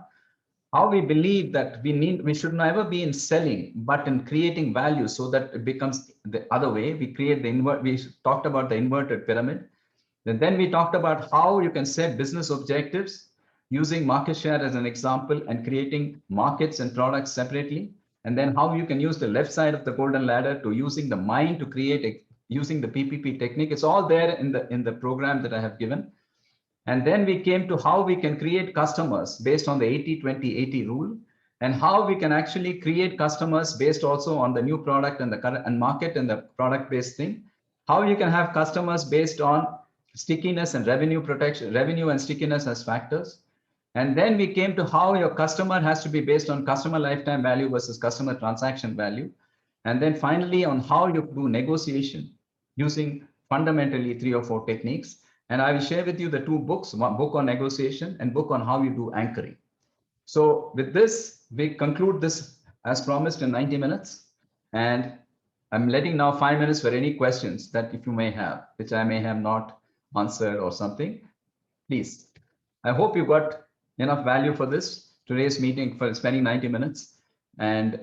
how we believe that we should never be in selling, but in creating value so that it becomes the other way. We talked about the inverted pyramid. And then we talked about how you can set business objectives using market share as an example and creating markets and products separately. And then how you can use the left side of the golden ladder to using the mind to create using the PPP technique. It's all there in the program that I have given. And then we came to how we can create customers based on the 80-20-80 rule, and how we can actually create customers based also on the new product and the current and market and the product based thing. How you can have customers based on stickiness and revenue protection, revenue and stickiness as factors. And then we came to how your customer has to be based on customer lifetime value versus customer transaction value. And then finally on how you do negotiation using fundamentally 3 or 4 techniques. And I will share with you the 2 books, one book on negotiation and book on how you do anchoring. So with this, we conclude this as promised in 90 minutes. And I'm letting now 5 minutes for any questions that if you may have, which I may have not answered or something, please. I hope you got enough value for this today's meeting for spending 90 minutes. And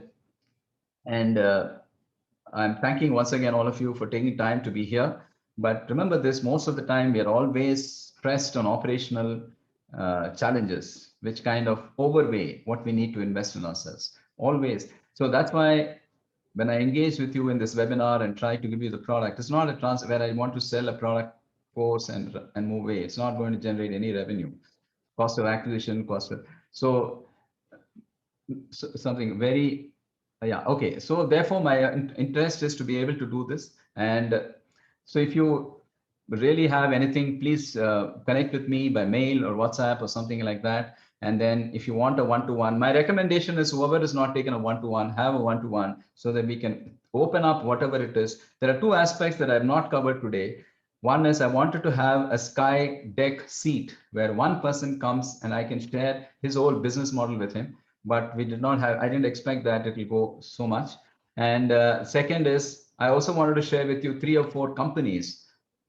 I'm thanking once again all of you for taking time to be here. But remember this, most of the time we are always pressed on operational challenges, which kind of overweigh what we need to invest in ourselves, always. So that's why when I engage with you in this webinar and try to give you the product, it's not a transfer where I want to sell a product course and move away. It's not going to generate any revenue, cost of acquisition, cost of, so something very, yeah, okay. So therefore my interest is to be able to do this. And so if you really have anything, please connect with me by mail or WhatsApp or something like that. And then if you want a one-to-one, my recommendation is whoever has not taken a one-to-one, have a one-to-one so that we can open up whatever it is. There are 2 aspects that I have not covered today. One is I wanted to have a Sky Deck seat where one person comes and I can share his whole business model with him. But we did not have, I didn't expect that it will go so much. And second is, I also wanted to share with you 3 or 4 companies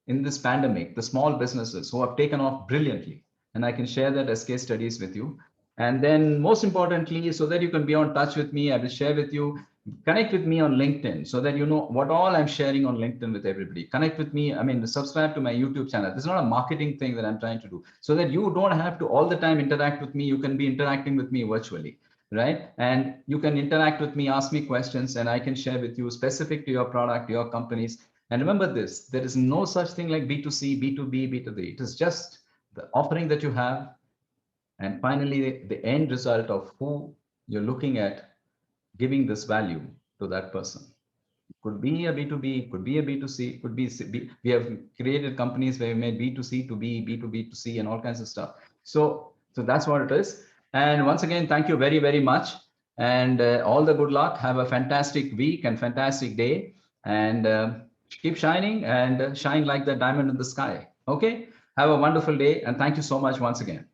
in this pandemic, the small businesses who have taken off brilliantly. And I can share that as case studies with you. And then most importantly, so that you can be on touch with me, I will share with you, connect with me on LinkedIn so that you know what all I'm sharing on LinkedIn with everybody. Connect with me. I mean, subscribe to my YouTube channel. This is not a marketing thing that I'm trying to do so that you don't have to all the time interact with me. You can be interacting with me virtually, right? And you can interact with me, ask me questions, and I can share with you specific to your product, your companies. And remember this, there is no such thing like B2C, B2B, B2B. It is just the offering that you have. And finally, the end result of who you're looking at giving this value to that person. Could be a B2B, could be a B2C, could be, we have created companies where we made B2C to B, B2B to C and all kinds of stuff. So that's what it is. And once again, thank you very, very much. And all the good luck. Have a fantastic week and fantastic day. And keep shining and shine like the diamond in the sky. Okay. Have a wonderful day. And thank you so much once again.